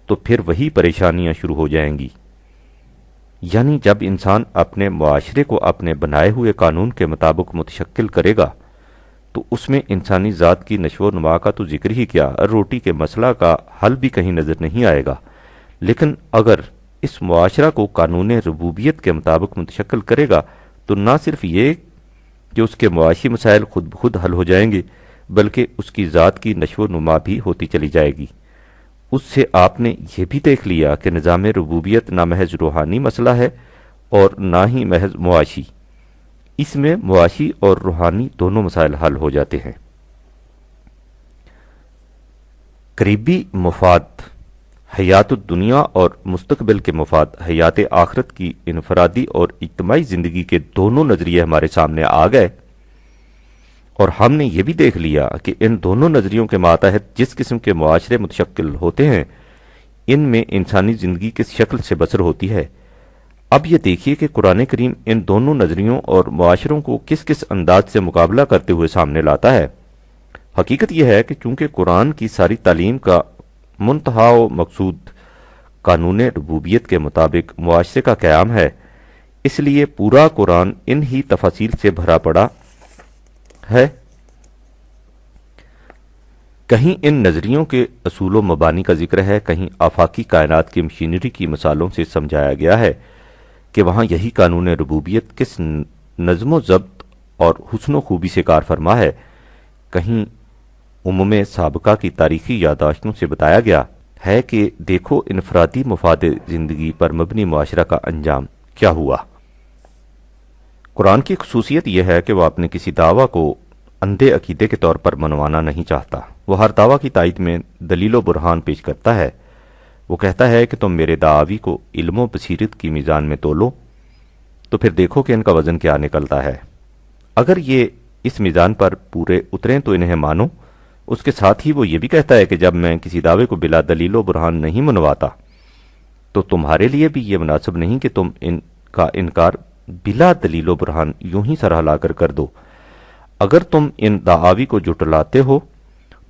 تو پھر وہی پریشانیاں شروع ہو جائیں گی۔ یعنی جب انسان اپنے معاشرے کو اپنے بنائے ہوئے قانون کے مطابق متشکل کرے گا تو اس میں انسانی ذات کی نشو و نما کا تو ذکر ہی کیا، روٹی کے مسئلہ کا حل بھی کہیں نظر نہیں آئے گا۔ لیکن اگر اس معاشرہ کو قانون ربوبیت کے مطابق متشکل کرے گا تو نہ صرف یہ کہ اس کے معاشی مسائل خود بخود حل ہو جائیں گے بلکہ اس کی ذات کی نشو و نما بھی ہوتی چلی جائے گی۔ اس سے آپ نے یہ بھی دیکھ لیا کہ نظام ربوبیت نہ محض روحانی مسئلہ ہے اور نہ ہی محض معاشی، اس میں معاشی اور روحانی دونوں مسائل حل ہو جاتے ہیں۔ قریبی مفاد حیات الدنیا اور مستقبل کے مفاد حیات آخرت کی انفرادی اور اجتماعی زندگی کے دونوں نظریے ہمارے سامنے آ گئے، اور ہم نے یہ بھی دیکھ لیا کہ ان دونوں نظریوں کے ماتحت جس قسم کے معاشرے متشکل ہوتے ہیں ان میں انسانی زندگی کس شکل سے بسر ہوتی ہے۔ اب یہ دیکھیے کہ قرآن کریم ان دونوں نظریوں اور معاشروں کو کس کس انداز سے مقابلہ کرتے ہوئے سامنے لاتا ہے۔ حقیقت یہ ہے کہ چونکہ قرآن کی ساری تعلیم کا منتہا و مقصود قانون ربوبیت کے مطابق معاشرے کا قیام ہے، اس لیے پورا قرآن ان ہی تفاصیل سے بھرا پڑا ہے۔ کہیں ان نظریوں کے اصول و مبانی کا ذکر ہے، کہیں آفاقی کائنات کی مشینری کی مثالوں سے سمجھایا گیا ہے کہ وہاں یہی قانون ربوبیت کس نظم و ضبط اور حسن و خوبی سے کار فرما ہے، کہیں امم سابقہ کی تاریخی یادداشتوں سے بتایا گیا ہے کہ دیکھو انفرادی مفاد زندگی پر مبنی معاشرہ کا انجام کیا ہوا۔ قرآن کی خصوصیت یہ ہے کہ وہ اپنے کسی دعویٰ کو اندھے عقیدے کے طور پر منوانا نہیں چاہتا، وہ ہر دعویٰ کی تائید میں دلیل و برہان پیش کرتا ہے۔ وہ کہتا ہے کہ تم میرے دعاوی کو علم و بصیرت کی میزان میں تولو تو پھر دیکھو کہ ان کا وزن کیا نکلتا ہے۔ اگر یہ اس میزان پر پورے اتریں تو انہیں مانو۔ اس کے ساتھ ہی وہ یہ بھی کہتا ہے کہ جب میں کسی دعوے کو بلا دلیل و برہان نہیں منواتا تو تمہارے لیے بھی یہ مناسب نہیں کہ تم ان کا انکار بلا دلیل و برہان یوں ہی سرہلا کر دو۔ اگر تم ان دعاوی کو جٹلاتے ہو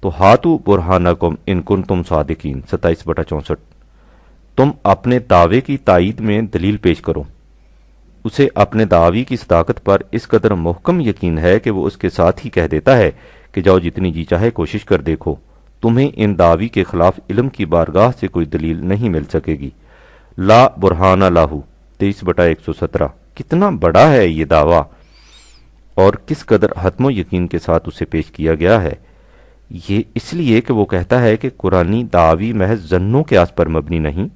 تو ہاتو برہانکم ان کنتم صادقین 27/64، تم اپنے دعوے کی تائید میں دلیل پیش کرو۔ اسے اپنے دعوی کی صداقت پر اس قدر محکم یقین ہے کہ وہ اس کے ساتھ ہی کہہ دیتا ہے کہ جاؤ جتنی جی چاہے کوشش کر دیکھو، تمہیں ان دعوی کے خلاف علم کی بارگاہ سے کوئی دلیل نہیں مل سکے گی۔ لا برہان لاہو 23/117، کتنا بڑا ہے یہ دعویٰ اور کس قدر حتم و یقین کے ساتھ اسے پیش کیا گیا ہے۔ یہ اس لیے کہ وہ کہتا ہے کہ قرآنی دعوی محض ظنوں کے آس پر مبنی نہیں،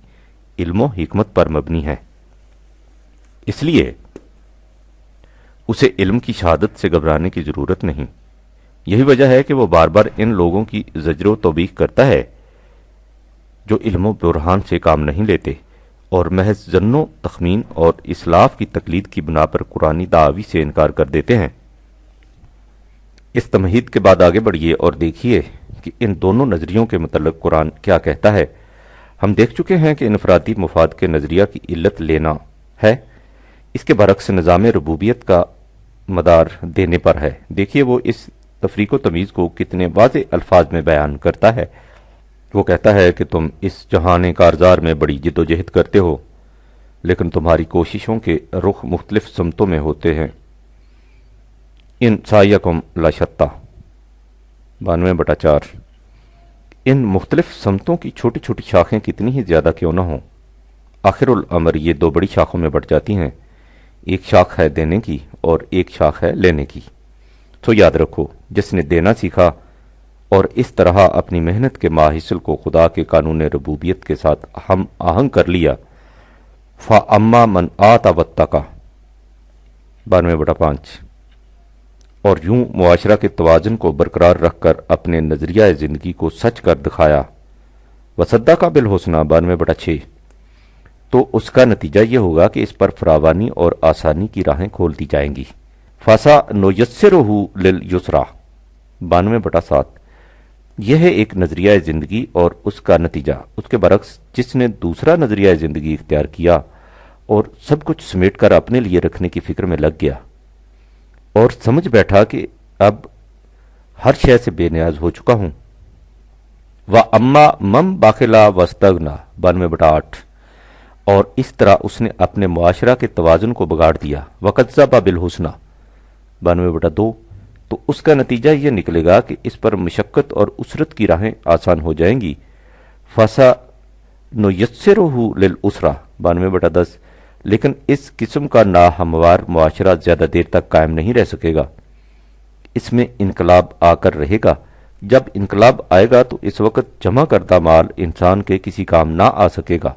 علم و حکمت پر مبنی ہے، اس لیے اسے علم کی شہادت سے گھبرانے کی ضرورت نہیں۔ یہی وجہ ہے کہ وہ بار بار ان لوگوں کی زجر و توبیخ کرتا ہے جو علم و برہان سے کام نہیں لیتے اور محض ظن و تخمین اور اسلاف کی تقلید کی بنا پر قرآنی دعوی سے انکار کر دیتے ہیں۔ اس تمہید کے بعد آگے بڑھیے اور دیکھیے کہ ان دونوں نظریوں کے متعلق قرآن کیا کہتا ہے۔ ہم دیکھ چکے ہیں کہ انفرادی مفاد کے نظریہ کی علت لینا ہے، اس کے برعکس نظام ربوبیت کا مدار دینے پر ہے۔ دیکھیے وہ اس تفریق و تمیز کو کتنے واضح الفاظ میں بیان کرتا ہے۔ وہ کہتا ہے کہ تم اس جہان کارزار میں بڑی جد و جہد کرتے ہو لیکن تمہاری کوششوں کے رخ مختلف سمتوں میں ہوتے ہیں۔ ان سعیکم لشتی 92/4، ان مختلف سمتوں کی چھوٹی چھوٹی شاخیں کتنی ہی زیادہ کیوں نہ ہوں، آخر الامر یہ دو بڑی شاخوں میں بٹ جاتی ہیں، ایک شاخ ہے دینے کی اور ایک شاخ ہے لینے کی۔ تو یاد رکھو جس نے دینا سیکھا اور اس طرح اپنی محنت کے ماحصل کو خدا کے قانون ربوبیت کے ساتھ ہم آہنگ کر لیا، فَأَمَّا مَنْ آتَ وَاتَّقَى 92/5، اور یوں معاشرہ کے توازن کو برقرار رکھ کر اپنے نظریہ زندگی کو سچ کر دکھایا، وَصَدَّقَ بِالْحُسْنَى 92/6، تو اس کا نتیجہ یہ ہوگا کہ اس پر فراوانی اور آسانی کی راہیں کھول دی جائیں گی۔ فاسا نویسرہ للیسرا 92/7 یہ ہے ایک نظریہ زندگی اور اس کا نتیجہ۔ اس کے برعکس جس نے دوسرا نظریہ زندگی اختیار کیا اور سب کچھ سمیٹ کر اپنے لیے رکھنے کی فکر میں لگ گیا اور سمجھ بیٹھا کہ اب ہر شے سے بے نیاز ہو چکا ہوں، وَأَمَّا مَن بَخِلَ وَاسْتَغْنَىٰ 92/8 اور اس طرح اس نے اپنے معاشرہ کے توازن کو بگاڑ دیا، وَكَذَّبَ بِالْحُسْنَىٰ 92/2 تو اس کا نتیجہ یہ نکلے گا کہ اس پر مشقت اور اسرت کی راہیں آسان ہو جائیں گی۔ فَسَنُيَسِّرُهُ لِلْعُسْرَىٰ 92/10 لیکن اس قسم کا ناہموار معاشرہ زیادہ دیر تک قائم نہیں رہ سکے گا، اس میں انقلاب آ کر رہے گا۔ جب انقلاب آئے گا تو اس وقت جمع کردہ مال انسان کے کسی کام نہ آ سکے گا۔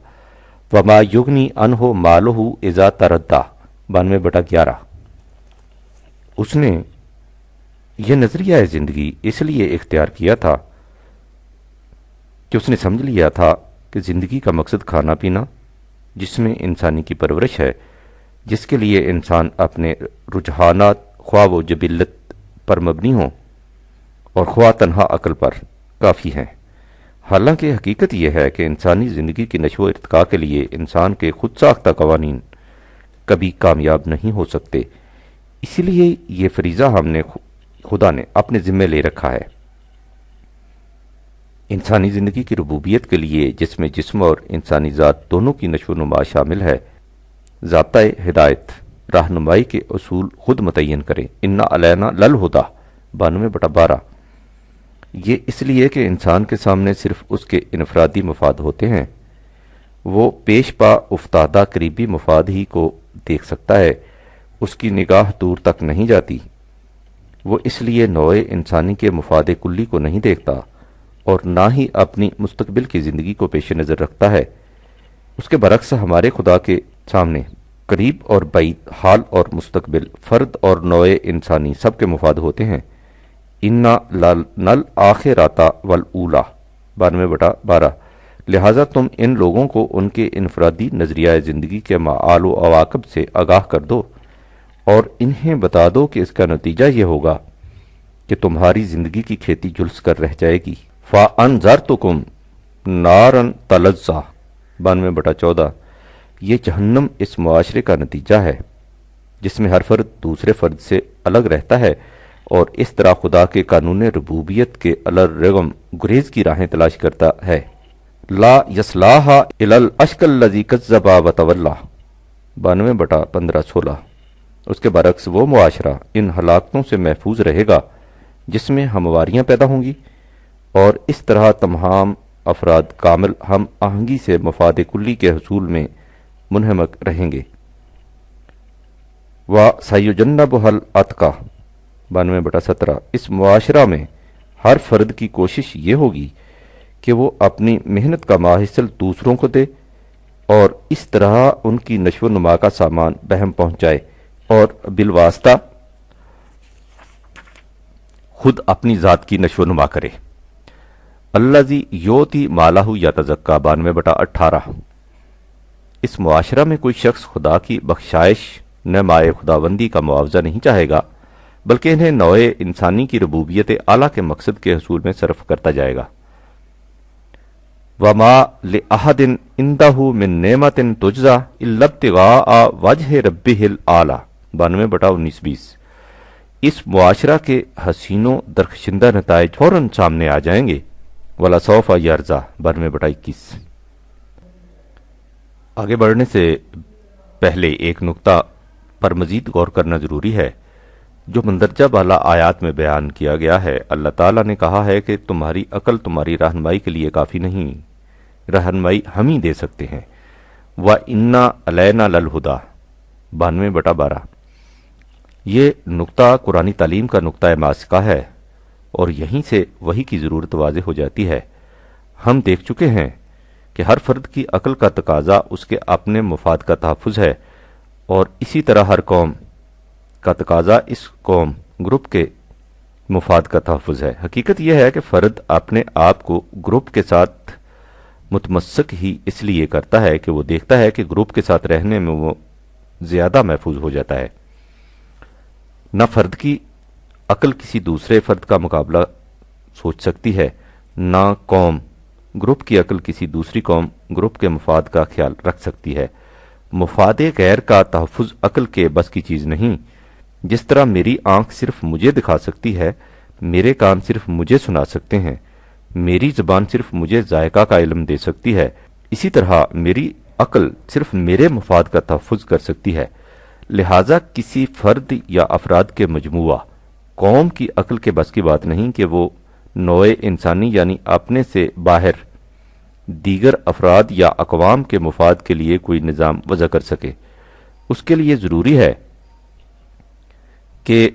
وَمَا يُغْنِي عَنْهُ مَالُهُ إِذَا تَرَدَّىٰ 92/11 اس نے یہ نظریہ زندگی اس لیے اختیار کیا تھا کہ اس نے سمجھ لیا تھا کہ زندگی کا مقصد کھانا پینا، جس میں انسانی کی پرورش ہے، جس کے لیے انسان اپنے رجحانات خواہ و جبلت پر مبنی ہوں اور خواہ تنہا عقل پر کافی ہیں۔ حالانکہ حقیقت یہ ہے کہ انسانی زندگی کی نشو و ارتقاء کے لیے انسان کے خود ساختہ قوانین کبھی کامیاب نہیں ہو سکتے، اسی لیے یہ فریضہ خدا نے اپنے ذمے لے رکھا ہے۔ انسانی زندگی کی ربوبیت کے لیے جس میں جسم اور انسانی ذات دونوں کی نشو و نما شامل ہے، ضابطۂ ہدایت رہنمائی کے اصول خود متعین کریں۔ انا علینا للہدیٰ 92/12 یہ اس لیے کہ انسان کے سامنے صرف اس کے انفرادی مفاد ہوتے ہیں، وہ پیش پا افتادہ قریبی مفاد ہی کو دیکھ سکتا ہے، اس کی نگاہ دور تک نہیں جاتی، وہ اس لیے نوع انسانی کے مفاد کلی کو نہیں دیکھتا اور نہ ہی اپنی مستقبل کی زندگی کو پیش نظر رکھتا ہے۔ اس کے برعکس ہمارے خدا کے سامنے قریب اور بعید، حال اور مستقبل، فرد اور نوع انسانی سب کے مفاد ہوتے ہیں۔ انا للآخرۃ والاولیٰ 92/12 لہٰذا تم ان لوگوں کو ان کے انفرادی نظریہ زندگی کے معال و عواقب سے آگاہ کر دو اور انہیں بتا دو کہ اس کا نتیجہ یہ ہوگا کہ تمہاری زندگی کی کھیتی جھلس کر رہ جائے گی۔ فَأَنذَرْتُكُمْ نَارًا تَلَظَّىٰ 92/14 یہ جہنم اس معاشرے کا نتیجہ ہے جس میں ہر فرد دوسرے فرد سے الگ رہتا ہے اور اس طرح خدا کے قانون ربوبیت کے الرغم گریز کی راہیں تلاش کرتا ہے۔ لا یصلاھا الا الاشقی الذی کذب وتولی 92/15-16 اس کے برعکس وہ معاشرہ ان ہلاکتوں سے محفوظ رہے گا جس میں ہمواریاں پیدا ہوں گی اور اس طرح تمام افراد کامل ہم آہنگی سے مفاد کلی کے حصول میں منہمک رہیں گے۔ وَسَيُجَنَّبُهَا الْأَتْقَىٰ 92/17 اس معاشرہ میں ہر فرد کی کوشش یہ ہوگی کہ وہ اپنی محنت کا ماحصل دوسروں کو دے اور اس طرح ان کی نشو و نما کا سامان بہم پہنچائے اور بالواسطہ خود اپنی ذات کی نشو و نما کرے۔ الذی یؤتی مالہ یتزکی 92/18 اس معاشرہ میں کوئی شخص خدا کی بخشائش نمائے خداوندی کا معاوضہ نہیں چاہے گا بلکہ انہیں نوع انسانی کی ربوبیت اعلیٰ کے مقصد کے حصول میں صرف کرتا جائے گا۔ وما لأحد عنده من نعمت تجزی الا ابتغاء وجہ ربہ الاعلی 92/19-20 اس معاشرہ کے حسین و درخشندہ نتائج فوراً سامنے آ جائیں گے۔ وَلَسَوْفَ يَرْضَىٰ 92/21 آگے بڑھنے سے پہلے ایک نقطہ پر مزید غور کرنا ضروری ہے جو مندرجہ بالا آیات میں بیان کیا گیا ہے۔ اللہ تعالیٰ نے کہا ہے کہ تمہاری عقل تمہاری رہنمائی کے لیے کافی نہیں، رہنمائی ہم ہی دے سکتے ہیں۔ وَإِنَّا عَلَيْنَا لَلْهُدىٰ 92/12 یہ نقطہ قرآنی تعلیم کا نقطہ ماسکہ ہے اور یہیں سے وحی کی ضرورت واضح ہو جاتی ہے۔ ہم دیکھ چکے ہیں کہ ہر فرد کی عقل کا تقاضا اس کے اپنے مفاد کا تحفظ ہے اور اسی طرح ہر قوم کا تقاضا اس قوم گروپ کے مفاد کا تحفظ ہے۔ حقیقت یہ ہے کہ فرد اپنے آپ کو گروپ کے ساتھ متمسک ہی اس لیے کرتا ہے کہ وہ دیکھتا ہے کہ گروپ کے ساتھ رہنے میں وہ زیادہ محفوظ ہو جاتا ہے۔ نہ فرد کی عقل کسی دوسرے فرد کا مقابلہ سوچ سکتی ہے، نہ قوم گروپ کی عقل کسی دوسری قوم گروپ کے مفاد کا خیال رکھ سکتی ہے۔ مفاد غیر کا تحفظ عقل کے بس کی چیز نہیں۔ جس طرح میری آنکھ صرف مجھے دکھا سکتی ہے، میرے کان صرف مجھے سنا سکتے ہیں، میری زبان صرف مجھے ذائقہ کا علم دے سکتی ہے، اسی طرح میری عقل صرف میرے مفاد کا تحفظ کر سکتی ہے۔ لہذا کسی فرد یا افراد کے مجموعہ قوم کی عقل کے بس کی بات نہیں کہ وہ نوع انسانی یعنی اپنے سے باہر دیگر افراد یا اقوام کے مفاد کے لیے کوئی نظام وضع کر سکے۔ اس کے لیے ضروری ہے کہ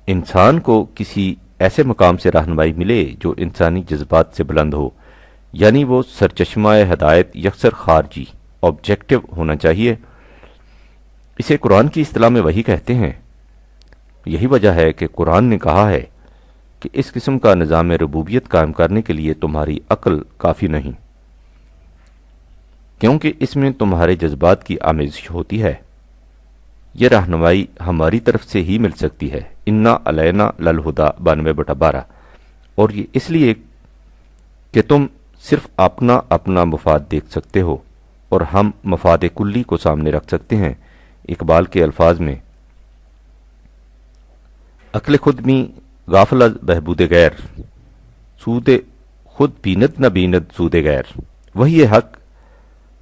انسان کو کسی ایسے مقام سے رہنمائی ملے جو انسانی جذبات سے بلند ہو، یعنی وہ سرچشمہ ہدایت یکسر خارجی آبجیکٹو ہونا چاہیے۔ اسے قرآن کی اصطلاح میں وحی کہتے ہیں۔ یہی وجہ ہے کہ قرآن نے کہا ہے کہ اس قسم کا نظام ربوبیت قائم کرنے کے لیے تمہاری عقل کافی نہیں، کیونکہ اس میں تمہارے جذبات کی آمیزش ہوتی ہے۔ یہ رہنمائی ہماری طرف سے ہی مل سکتی ہے۔ انا علینا للہدا 92/12، اور یہ اس لیے کہ تم صرف اپنا اپنا مفاد دیکھ سکتے ہو اور ہم مفاد کلی کو سامنے رکھ سکتے ہیں۔ اقبال کے الفاظ میں عقل خود میں غافل از بہبود غیر، سود خود بیند نہ بیند سود غیر، وہی حق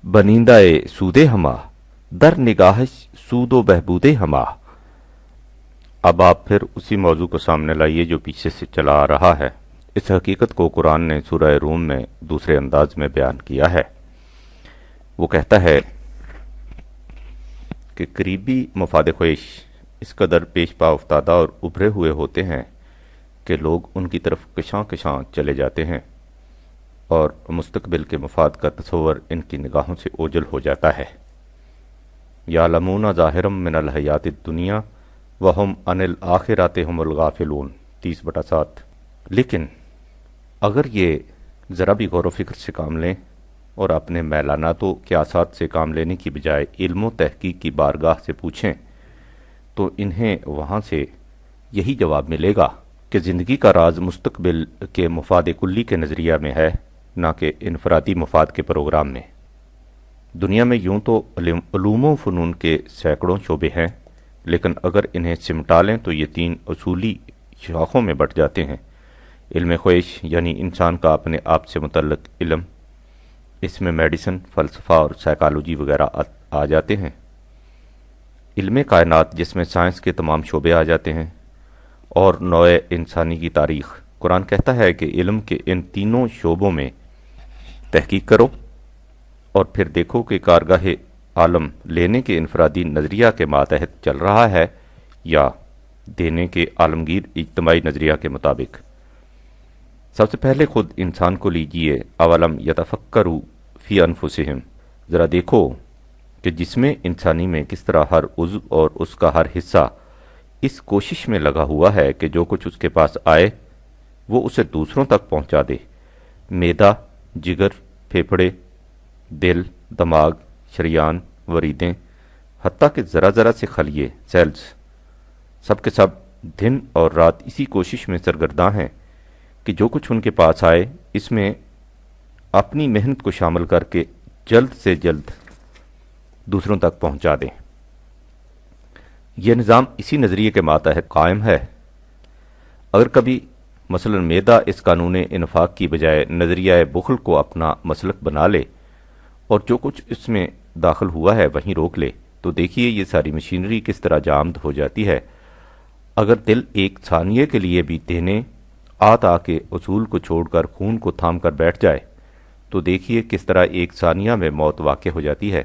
بنیندہ سود ہما، در نگاہش سود و بہبود ہما۔ اب آپ پھر اسی موضوع کو سامنے لائیے جو پیچھے سے چلا آ رہا ہے۔ اس حقیقت کو قرآن نے سورہ روم میں دوسرے انداز میں بیان کیا ہے۔ وہ کہتا ہے کہ قریبی مفاد خواہش اس قدر پیش پا افتادہ اور ابھرے ہوئے ہوتے ہیں کہ لوگ ان کی طرف کشاں کشاں چلے جاتے ہیں اور مستقبل کے مفاد کا تصور ان کی نگاہوں سے اوجھل ہو جاتا ہے۔ یعلمون ظاہرا من الحیات الدنیا وہم عن الآخرات ہم الغافلون 30/7۔ لیکن اگر یہ ذرا بھی غور و فکر سے کام لیں اور اپنے میلانات و قیاسات سے کام لینے کی بجائے علم و تحقیق کی بارگاہ سے پوچھیں تو انہیں وہاں سے یہی جواب ملے گا کہ زندگی کا راز مستقبل کے مفاد کلی کے نظریہ میں ہے، نہ کہ انفرادی مفاد کے پروگرام میں۔ دنیا میں یوں تو علوم و فنون کے سینکڑوں شعبے ہیں، لیکن اگر انہیں سمٹا لیں تو یہ 3 اصولی شاخوں میں بٹ جاتے ہیں۔ علم خواہش یعنی انسان کا اپنے آپ سے متعلق علم، اس میں میڈیسن، فلسفہ اور سائیکالوجی وغیرہ آ جاتے ہیں۔ علم کائنات جس میں سائنس کے تمام شعبے آ جاتے ہیں، اور نوع انسانی کی تاریخ۔ قرآن کہتا ہے کہ علم کے ان تینوں شعبوں میں تحقیق کرو اور پھر دیکھو کہ کارگاہ عالم لینے کے انفرادی نظریہ کے ماتحت چل رہا ہے یا دینے کے عالمگیر اجتماعی نظریہ کے مطابق۔ سب سے پہلے خود انسان کو لیجئے، اولم یتفکروا فی انفسہم، ذرا دیکھو کہ جسم انسانی میں کس طرح ہر عضو اور اس کا ہر حصہ اس کوشش میں لگا ہوا ہے کہ جو کچھ اس کے پاس آئے وہ اسے دوسروں تک پہنچا دے۔ معدہ، جگر، پھیپھڑے، دل، دماغ، شریان، وریدیں، حتیٰ کہ ذرا ذرا سے خلیے، سیلز، سب کے سب دن اور رات اسی کوشش میں سرگرداں ہیں کہ جو کچھ ان کے پاس آئے اس میں اپنی محنت کو شامل کر کے جلد سے جلد دوسروں تک پہنچا دیں۔ یہ نظام اسی نظریے کے ماتحت قائم ہے۔ اگر کبھی مثلا معدہ اس قانون انفاق کی بجائے نظریہ بخل کو اپنا مسلک بنا لے اور جو کچھ اس میں داخل ہوا ہے وہیں روک لے تو دیکھیے یہ ساری مشینری کس طرح جامد ہو جاتی ہے۔ اگر دل ایک ثانیے کے لیے بھی دینے آ کے اصول کو چھوڑ کر خون کو تھام کر بیٹھ جائے تو دیکھیے کس طرح ایک ثانیہ میں موت واقع ہو جاتی ہے۔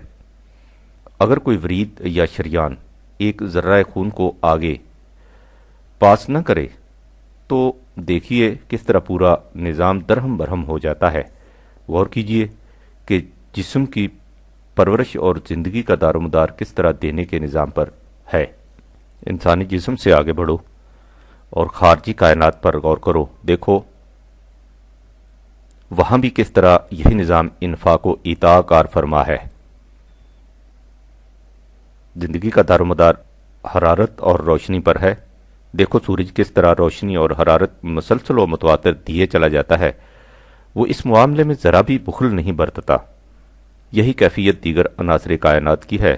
اگر کوئی ورید یا شریان ایک ذرہ خون کو آگے پاس نہ کرے تو دیکھیے کس طرح پورا نظام درہم برہم ہو جاتا ہے۔ غور کیجئے کہ جسم کی پرورش اور زندگی کا دار و مدار کس طرح دینے کے نظام پر ہے۔ انسانی جسم سے آگے بڑھو اور خارجی کائنات پر غور کرو، دیکھو وہاں بھی کس طرح یہی نظام انفاق و ایطاء کار فرما ہے۔ زندگی کا دار و مدار حرارت اور روشنی پر ہے۔ دیکھو سورج کس طرح روشنی اور حرارت مسلسل و متواتر دیے چلا جاتا ہے، وہ اس معاملے میں ذرا بھی بخل نہیں برتتا۔ یہی کیفیت دیگر عناصر کائنات کی ہے،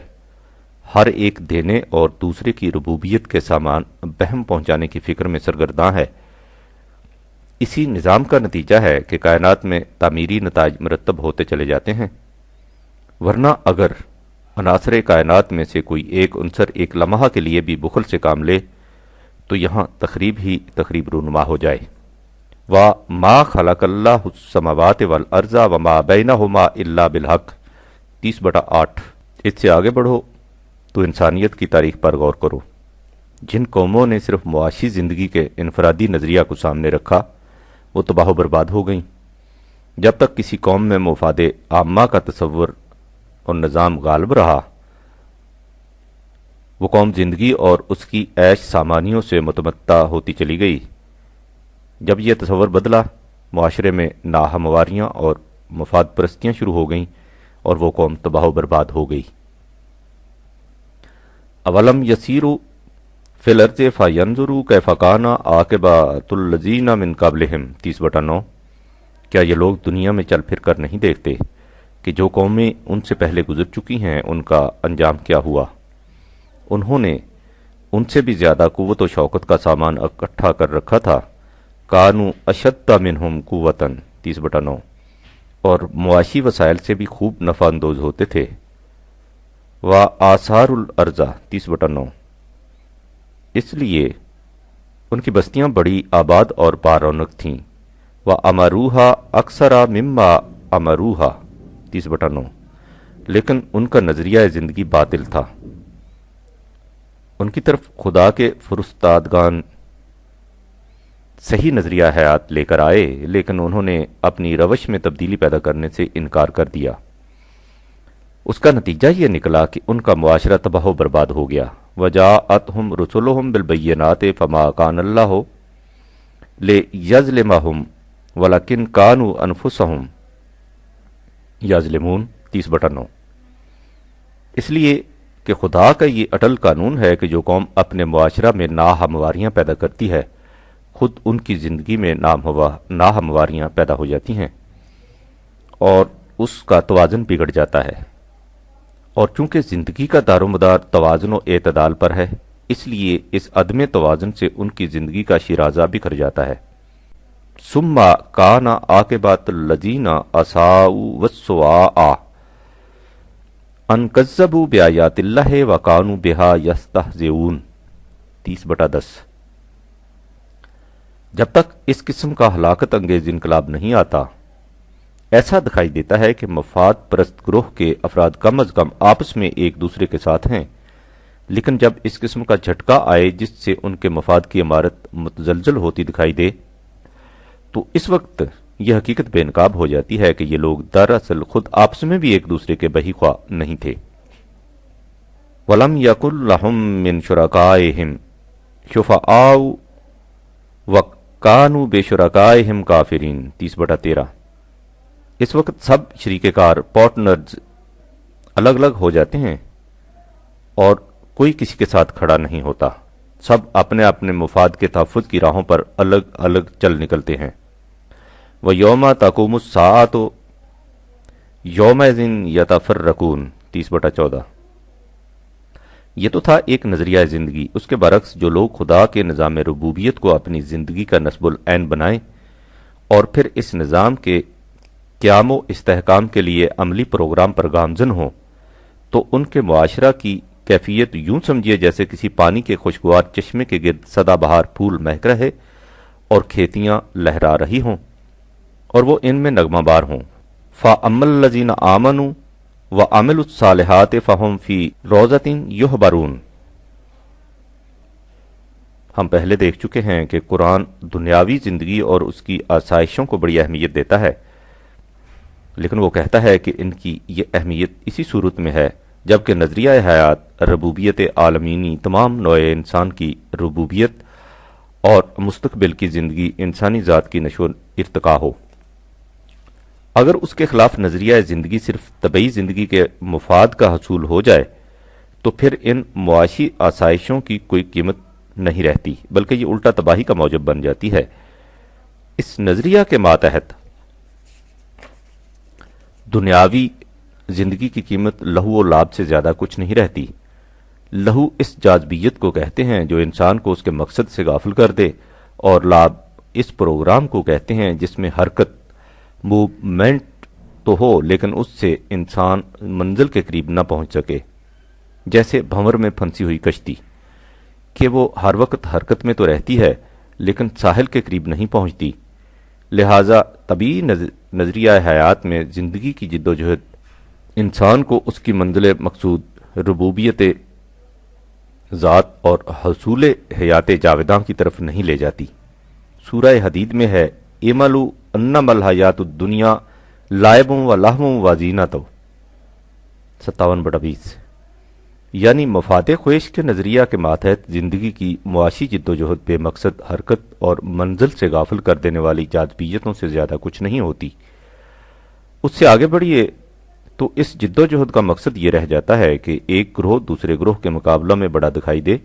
ہر ایک دینے اور دوسرے کی ربوبیت کے سامان بہم پہنچانے کی فکر میں سرگرداں ہے۔ اسی نظام کا نتیجہ ہے کہ کائنات میں تعمیری نتائج مرتب ہوتے چلے جاتے ہیں، ورنہ اگر عناصر کائنات میں سے کوئی ایک عنصر ایک لمحہ کے لیے بھی بخل سے کام لے تو یہاں تخریب ہی تخریب رونما ہو جائے۔ وَمَا خَلَقَ اللَّهُ السَّمَاوَاتِ وَالْأَرْضَ وَمَا بَيْنَهُمَا إِلَّا بِالْحَقِّ 30/8۔ اس سے آگے بڑھو تو انسانیت کی تاریخ پر غور کرو۔ جن قوموں نے صرف معاشی زندگی کے انفرادی نظریہ کو سامنے رکھا وہ تباہ و برباد ہو گئیں۔ جب تک کسی قوم میں مفاد عامہ کا تصور اور نظام غالب رہا، وہ قوم زندگی اور اس کی عیش سامانیوں سے متمتع ہوتی چلی گئی۔ جب یہ تصور بدلا، معاشرے میں ناہمواریاں اور مفاد پرستیاں شروع ہو گئیں اور وہ قوم تباہ و برباد ہو گئی۔ اولم یسیروا فی الارض فینظروا کیف کان عاقبۃ الذین من قبلہم 30/9۔ کیا یہ لوگ دنیا میں چل پھر کر نہیں دیکھتے کہ جو قومیں ان سے پہلے گزر چکی ہیں ان کا انجام کیا ہوا؟ انہوں نے ان سے بھی زیادہ قوت و شوکت کا سامان اکٹھا کر رکھا تھا۔ کانوا اشد منہم قوۃ 30/9، اور معاشی وسائل سے بھی خوب نفع اندوز ہوتے تھے۔ وآثاروا الارض 30/9، اس لیے ان کی بستیاں بڑی آباد اور بارونق تھیں۔ وَأَمَرُوهَا أَكْثَرَ مِمَّا أَمَرُوهَا 30/9، لیکن ان کا نظریہ زندگی باطل تھا۔ ان کی طرف خدا کے فرستادگان صحیح نظریہ حیات لے کر آئے، لیکن انہوں نے اپنی روش میں تبدیلی پیدا کرنے سے انکار کر دیا۔ اس کا نتیجہ یہ نکلا کہ ان کا معاشرہ تباہ و برباد ہو گیا۔ وَجَاءَتْهُمْ رُسُلُهُمْ بِالْبَيِّنَاتِ فَمَا كَانَ اللَّهُ لِيَظْلِمَهُمْ وَلَكِنْ كَانُوا أَنفُسَهُمْ يَظْلِمُونَ 30/9۔ اس لیے کہ خدا کا یہ اٹل قانون ہے کہ جو قوم اپنے معاشرہ میں ناہمواریاں پیدا کرتی ہے خود ان کی زندگی میں ناہمواریاں پیدا ہو جاتی ہیں اور اس کا توازن بگڑ جاتا ہے۔ اور چونکہ زندگی کا دار و مدار توازن و اعتدال پر ہے، اس لیے اس عدم توازن سے ان کی زندگی کا شیرازہ بکھر جاتا ہے۔ ثم کان عاقبۃ الذین اساءوا والسوء ان کذبوا بآیات اللہ وکانوا بہا یستہزئون 30/10۔ جب تک اس قسم کا ہلاکت انگیز انقلاب نہیں آتا، ایسا دکھائی دیتا ہے کہ مفاد پرست گروہ کے افراد کم از کم آپس میں ایک دوسرے کے ساتھ ہیں، لیکن جب اس قسم کا جھٹکا آئے جس سے ان کے مفاد کی عمارت متزلزل ہوتی دکھائی دے تو اس وقت یہ حقیقت بے نقاب ہو جاتی ہے کہ یہ لوگ دراصل خود آپس میں بھی ایک دوسرے کے بہی خواہ نہیں تھے۔ وَلَمْ يَكُنْ لَهُم مِّن شُرَكَائِهِمْ شُفَعَاءُ وَكَانُوا بِشُرَكَائِهِمْ كَافِرِينَ 30/13۔ اس وقت سب شریک کار پارٹنرز الگ الگ ہو جاتے ہیں اور کوئی کسی کے ساتھ کھڑا نہیں ہوتا، سب اپنے اپنے مفاد کے تحفظ کی راہوں پر الگ الگ چل نکلتے ہیں۔ وَيَوْمَ تَقُومُ السَّاعَةُ يَوْمَئِذٍ يَتَفَرَّقُونَ 30/14۔ یہ تو تھا ایک نظریہ زندگی، اس کے برعکس جو لوگ خدا کے نظام ربوبیت کو اپنی زندگی کا نصب العین بنائیں اور پھر اس نظام کے قیام و استحکام کے لیے عملی پروگرام پر گامزن ہوں تو ان کے معاشرہ کی کیفیت یوں سمجھیے جیسے کسی پانی کے خوشگوار چشمے کے گرد سدا بہار پھول مہک رہے اور کھیتیاں لہرا رہی ہوں اور وہ ان میں نغمہ بار ہوں۔ فَأَمَّا الَّذِينَ آمَنُوا وَعَمِلُوا الصَّالِحَاتِ فَهُمْ فِي رَوْضَةٍ يُحْبَرُونَ۔ ہم پہلے دیکھ چکے ہیں کہ قرآن دنیاوی زندگی اور اس کی آسائشوں کو بڑی اہمیت دیتا ہے، لیکن وہ کہتا ہے کہ ان کی یہ اہمیت اسی صورت میں ہے جبکہ نظریہ حیات ربوبیت عالمینی تمام نوع انسان کی ربوبیت اور مستقبل کی زندگی انسانی ذات کی نشو ارتقا ہو۔ اگر اس کے خلاف نظریہ زندگی صرف طبعی زندگی کے مفاد کا حصول ہو جائے تو پھر ان معاشی آسائشوں کی کوئی قیمت نہیں رہتی، بلکہ یہ الٹا تباہی کا موجب بن جاتی ہے۔ اس نظریہ کے ماتحت دنیاوی زندگی کی قیمت لہو و لعب سے زیادہ کچھ نہیں رہتی۔ لہو اس جاذبیت کو کہتے ہیں جو انسان کو اس کے مقصد سے غافل کر دے، اور لعب اس پروگرام کو کہتے ہیں جس میں حرکت، موومنٹ تو ہو لیکن اس سے انسان منزل کے قریب نہ پہنچ سکے، جیسے بھنور میں پھنسی ہوئی کشتی کہ وہ ہر وقت حرکت میں تو رہتی ہے لیکن ساحل کے قریب نہیں پہنچتی۔ لہذا طبیعی نظریہ حیات میں زندگی کی جد و جہد انسان کو اس کی منزل مقصود ربوبیت ذات اور حصول حیات جاوداں کی طرف نہیں لے جاتی۔ سورہ حدید میں ہے اعملوا انما الحیات الدنیا لعب و لہو و زینۃ 57/20، یعنی مفاد خواہش کے نظریہ کے ماتحت زندگی کی معاشی جد و جہد بے مقصد حرکت اور منزل سے غافل کر دینے والی جاذبیتوں سے زیادہ کچھ نہیں ہوتی۔ اس سے آگے بڑھیے تو اس جد و جہد کا مقصد یہ رہ جاتا ہے کہ ایک گروہ دوسرے گروہ کے مقابلہ میں بڑا دکھائی دے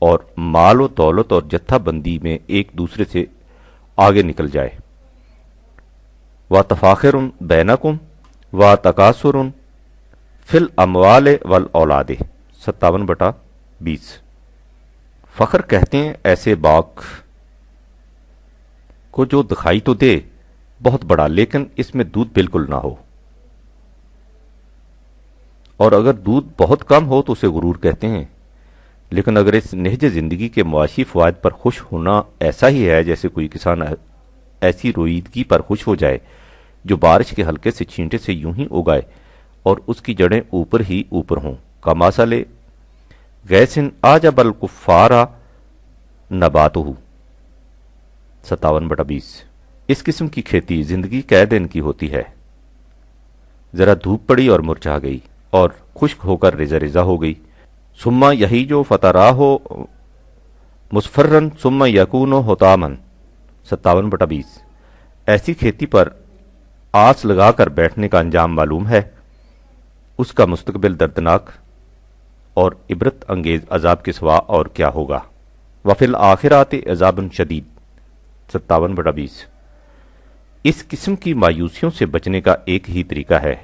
اور مال و دولت اور جتھا بندی میں ایک دوسرے سے آگے نکل جائے۔ وَتَفَاخُرٌ بَيْنَكُمْ وَتَكَاثُرٌ فِي الْأَمْوَالِ وَالْأَوْلَادِ 57/20۔ فخر کہتے ہیں ایسے باغ کو جو دکھائی تو دے بہت بڑا لیکن اس میں دودھ بالکل نہ ہو، اور اگر دودھ بہت کم ہو تو اسے غرور کہتے ہیں۔ لیکن اگر اس نہج زندگی کے معاشی فوائد پر خوش ہونا ایسا ہی ہے جیسے کوئی کسان ایسی رویدگی پر خوش ہو جائے جو بارش کے ہلکے سے چھینٹے سے یوں ہی اگائے اور اس کی جڑیں اوپر ہی اوپر ہوں، کمثل غیث اعجب الکفار نباتہ 57/20۔ اس قسم کی کھیتی زندگی قید دن کی ہوتی ہے، ذرا دھوپ پڑی اور مرجھا گئی اور خشک ہو کر ریزہ ریزہ ہو گئی، ثم یہیج فتراہ مصفرن ثم یکون حطاما 57/20۔ ایسی کھیتی پر آس لگا کر بیٹھنے کا انجام معلوم ہے، اس کا مستقبل دردناک اور عبرت انگیز عذاب کے سوا اور کیا ہوگا۔ وفی الآخرات عذاب شدید 57/20۔ اس قسم کی مایوسیوں سے بچنے کا ایک ہی طریقہ ہے،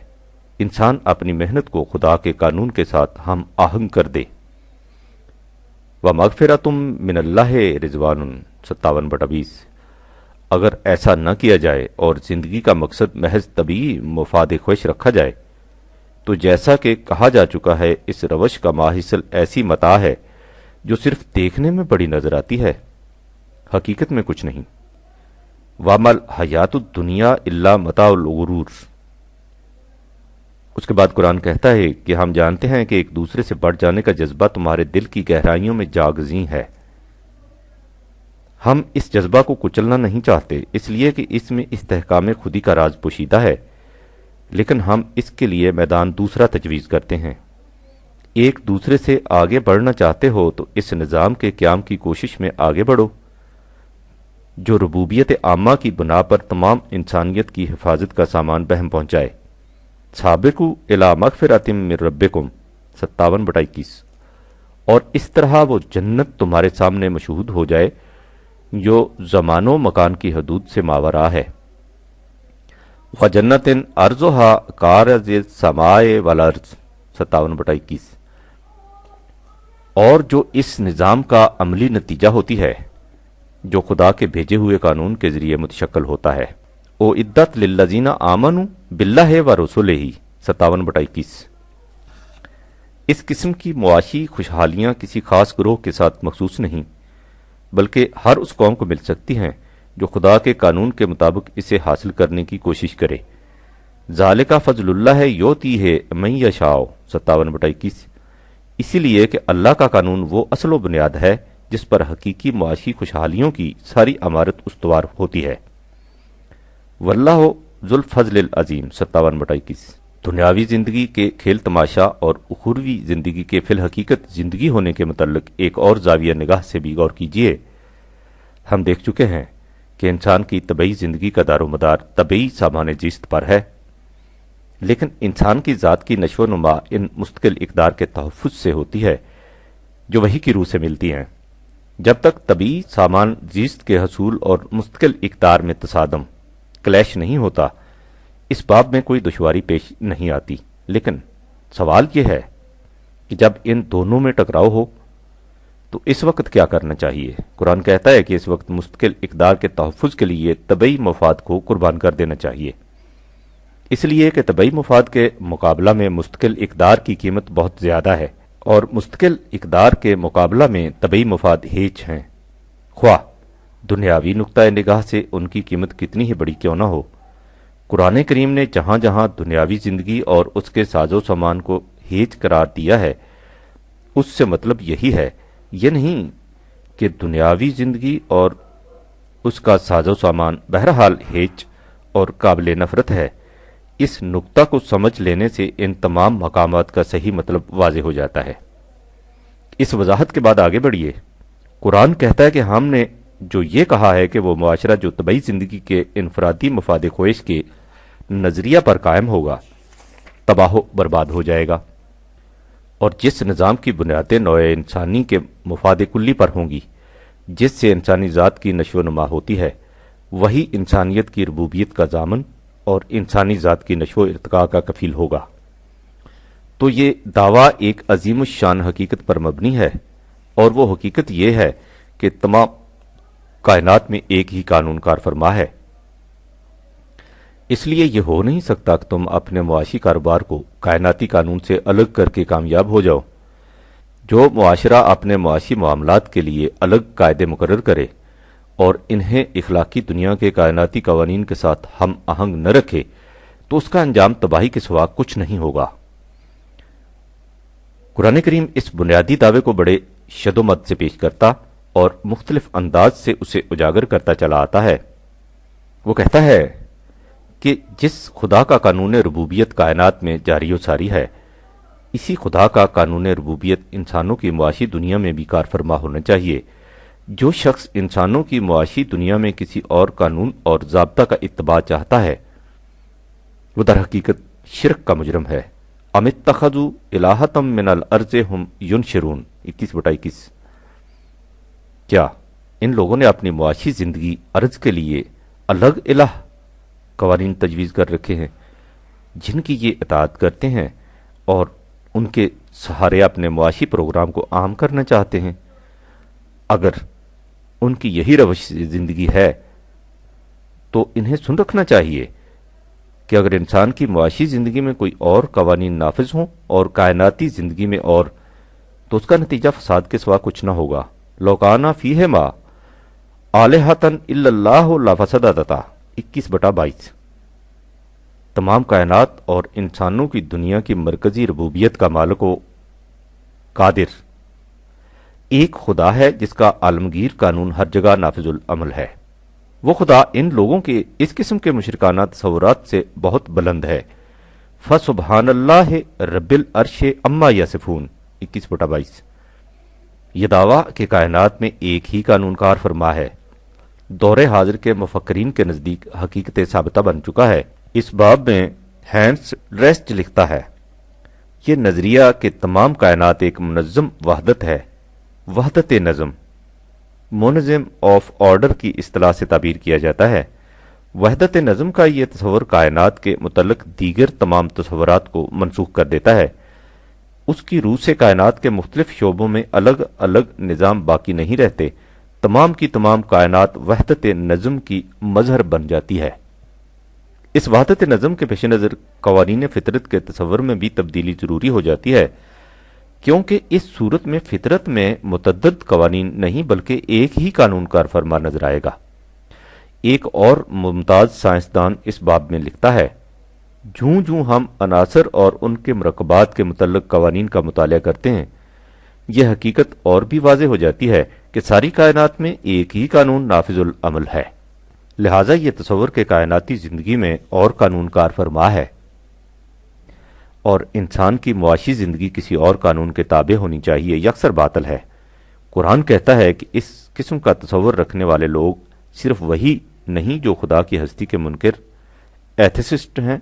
انسان اپنی محنت کو خدا کے قانون کے ساتھ ہم آہنگ کر دے۔ وَمَغْفِرَةٌ مِّنَ اللَّهِ رِضْوَانٌ 57/20۔ اگر ایسا نہ کیا جائے اور زندگی کا مقصد محض طبیعی مفاد خوش رکھا جائے تو جیسا کہ کہا جا چکا ہے اس روش کا ماحصل ایسی متاع ہے جو صرف دیکھنے میں بڑی نظر آتی ہے، حقیقت میں کچھ نہیں۔ وَمَا الْحَيَاةُ الدُّنْيَا إِلَّا مَتَاعُ الْغُرُورِ۔ اس کے بعد قرآن کہتا ہے کہ ہم جانتے ہیں کہ ایک دوسرے سے بڑھ جانے کا جذبہ تمہارے دل کی گہرائیوں میں جاگزیں ہے۔ ہم اس جذبہ کو کچلنا نہیں چاہتے اس لیے کہ اس میں استحکام خودی کا راز پوشیدہ ہے، لیکن ہم اس کے لیے میدان دوسرا تجویز کرتے ہیں۔ ایک دوسرے سے آگے بڑھنا چاہتے ہو تو اس نظام کے قیام کی کوشش میں آگے بڑھو جو ربوبیت عامہ کی بنا پر تمام انسانیت کی حفاظت کا سامان بہم پہنچائے۔ سابقوا الی مغفرۃ من ربکم 57/21۔ اور اس طرح وہ جنت تمہارے سامنے مشہود ہو جائے جو زمان و مکان کی حدود سے ماوراء ہے۔ وَجَنَّةٍ عَرْضُهَا كَعَرْضِ السَّمَاءِ وَالْأَرْضِ 57/21۔ اور جو اس نظام کا عملی نتیجہ ہوتی ہے جو خدا کے بھیجے ہوئے قانون کے ذریعے متشکل ہوتا ہے۔ اُعِدَّتْ لِلَّذِينَ آمَنُوا بِاللَّهِ وَرُسُلِهِ 57/21۔ اس قسم کی معاشی خوشحالیاں کسی خاص گروہ کے ساتھ مخصوص نہیں بلکہ ہر اس قوم کو مل سکتی ہیں جو خدا کے قانون کے مطابق اسے حاصل کرنے کی کوشش کرے۔ ذالک فضل اللہ یؤتیہ من یشاء 57/21۔ اسی لیے کہ اللہ کا قانون وہ اصل و بنیاد ہے جس پر حقیقی معاشی خوشحالیوں کی ساری عمارت استوار ہوتی ہے۔ واللہ ذو الفضل العظیم 57/21۔ دنیاوی زندگی کے کھیل تماشا اور اخروی زندگی کے فی الحقیقت زندگی ہونے کے متعلق ایک اور زاویہ نگاہ سے بھی غور کیجیے۔ ہم دیکھ چکے ہیں کہ انسان کی طبعی زندگی کا دار و مدار طبعی سامان جیست پر ہے۔ لیکن انسان کی ذات کی نشو و نما ان مستقل اقدار کے تحفظ سے ہوتی ہے جو وحی کی روح سے ملتی ہیں۔ جب تک طبعی سامان زیست کے حصول اور مستقل اقدار میں تصادم کلیش نہیں ہوتا، اس باب میں کوئی دشواری پیش نہیں آتی۔ لیکن سوال یہ ہے کہ جب ان دونوں میں ٹکراؤ ہو تو اس وقت کیا کرنا چاہیے؟ قرآن کہتا ہے کہ اس وقت مستقل اقدار کے تحفظ کے لیے طبعی مفاد کو قربان کر دینا چاہیے، اس لیے کہ طبعی مفاد کے مقابلہ میں مستقل اقدار کی قیمت بہت زیادہ ہے، اور مستقل اقدار کے مقابلہ میں طبعی مفاد ہیچ ہیں، خواہ دنیاوی نقطۂ نگاہ سے ان کی قیمت کتنی ہی بڑی کیوں نہ ہو۔ قرآن کریم نے جہاں جہاں دنیاوی زندگی اور اس کے ساز و سامان کو ہیچ قرار دیا ہے، اس سے مطلب یہی ہے، یہ نہیں کہ دنیاوی زندگی اور اس کا ساز و سامان بہرحال ہیچ اور قابل نفرت ہے۔ اس نقطہ کو سمجھ لینے سے ان تمام مقامات کا صحیح مطلب واضح ہو جاتا ہے۔ اس وضاحت کے بعد آگے بڑھیے۔ قرآن کہتا ہے کہ ہم نے جو یہ کہا ہے کہ وہ معاشرہ جو طبعی زندگی کے انفرادی مفاد خواہش کے نظریہ پر قائم ہوگا تباہ و برباد ہو جائے گا، اور جس نظام کی بنیادیں نوع انسانی کے مفاد کلی پر ہوں گی، جس سے انسانی ذات کی نشو و نما ہوتی ہے، وہی انسانیت کی ربوبیت کا ضامن اور انسانی ذات کی نشو و ارتقاء کا کفیل ہوگا۔ تو یہ دعویٰ ایک عظیم الشان حقیقت پر مبنی ہے، اور وہ حقیقت یہ ہے کہ تمام کائنات میں ایک ہی قانون کار فرما ہے۔ اس لیے یہ ہو نہیں سکتا کہ تم اپنے معاشی کاروبار کو کائناتی قانون سے الگ کر کے کامیاب ہو جاؤ۔ جو معاشرہ اپنے معاشی معاملات کے لیے الگ قاعدے مقرر کرے اور انہیں اخلاقی دنیا کے کائناتی قوانین کے ساتھ ہم آہنگ نہ رکھے، تو اس کا انجام تباہی کے سوا کچھ نہیں ہوگا۔ قرآن کریم اس بنیادی دعوے کو بڑے شد و مد سے پیش کرتا اور مختلف انداز سے اسے اجاگر کرتا چلا آتا ہے۔ وہ کہتا ہے کہ جس خدا کا قانون ربوبیت کائنات میں جاری و ساری ہے، اسی خدا کا قانون ربوبیت انسانوں کی معاشی دنیا میں بھی کار فرما ہونا چاہیے۔ جو شخص انسانوں کی معاشی دنیا میں کسی اور قانون اور ضابطہ کا اتباع چاہتا ہے، وہ در حقیقت شرک کا مجرم ہے۔ ام اتخذوا الہۃ من الارض ہم ینشرون 21/21۔ کیا ان لوگوں نے اپنی معاشی زندگی ارض کے لیے الگ الہ قوانین تجویز کر رکھے ہیں جن کی یہ اطاعت کرتے ہیں اور ان کے سہارے اپنے معاشی پروگرام کو عام کرنا چاہتے ہیں؟ اگر ان کی یہی روش زندگی ہے تو انہیں سن رکھنا چاہیے کہ اگر انسان کی معاشی زندگی میں کوئی اور قوانین نافذ ہوں اور کائناتی زندگی میں اور، تو اس کا نتیجہ فساد کے سوا کچھ نہ ہوگا۔ لو کان فیہما آلہۃ الا اللہ لفسدتا 21/22۔ تمام کائنات اور انسانوں کی دنیا کی مرکزی ربوبیت کا مالک و قادر ایک خدا ہے جس کا عالمگیر قانون ہر جگہ نافذ العمل ہے۔ وہ خدا ان لوگوں کے اس قسم کے مشرکانہ تصورات سے بہت بلند ہے۔ فسبحان اللہ رب العرش عما یصفون 21/22۔ یہ دعویٰ کہ کائنات میں ایک ہی قانون کار فرما ہے دور حاضر کے مفکرین کے نزدیک حقیقت ثابتہ بن چکا ہے۔ اس باب میں ہینس ریسٹ لکھتا ہے، یہ نظریہ کہ تمام کائنات ایک منظم وحدت ہے، وحدت نظم، منظم آف آرڈر کی اصطلاح سے تعبیر کیا جاتا ہے۔ وحدت نظم کا یہ تصور کائنات کے متعلق دیگر تمام تصورات کو منسوخ کر دیتا ہے۔ اس کی روح سے کائنات کے مختلف شعبوں میں الگ الگ نظام باقی نہیں رہتے، تمام کی تمام کائنات وحدت نظم کی مظہر بن جاتی ہے۔ اس وحدت نظم کے پیش نظر قوانین فطرت کے تصور میں بھی تبدیلی ضروری ہو جاتی ہے، کیونکہ اس صورت میں فطرت میں متعدد قوانین نہیں بلکہ ایک ہی قانون کار فرما نظر آئے گا۔ ایک اور ممتاز سائنسدان اس باب میں لکھتا ہے، جوں جوں ہم عناصر اور ان کے مرکبات کے متعلق قوانین کا مطالعہ کرتے ہیں، یہ حقیقت اور بھی واضح ہو جاتی ہے کہ ساری کائنات میں ایک ہی قانون نافذ العمل ہے۔ لہٰذا یہ تصور کہ کائناتی زندگی میں اور قانون کار فرما ہے اور انسان کی معاشی زندگی کسی اور قانون کے تابع ہونی چاہیے، یکسر باطل ہے۔ قرآن کہتا ہے کہ اس قسم کا تصور رکھنے والے لوگ صرف وہی نہیں جو خدا کی ہستی کے منکر ایتھیسسٹ ہیں،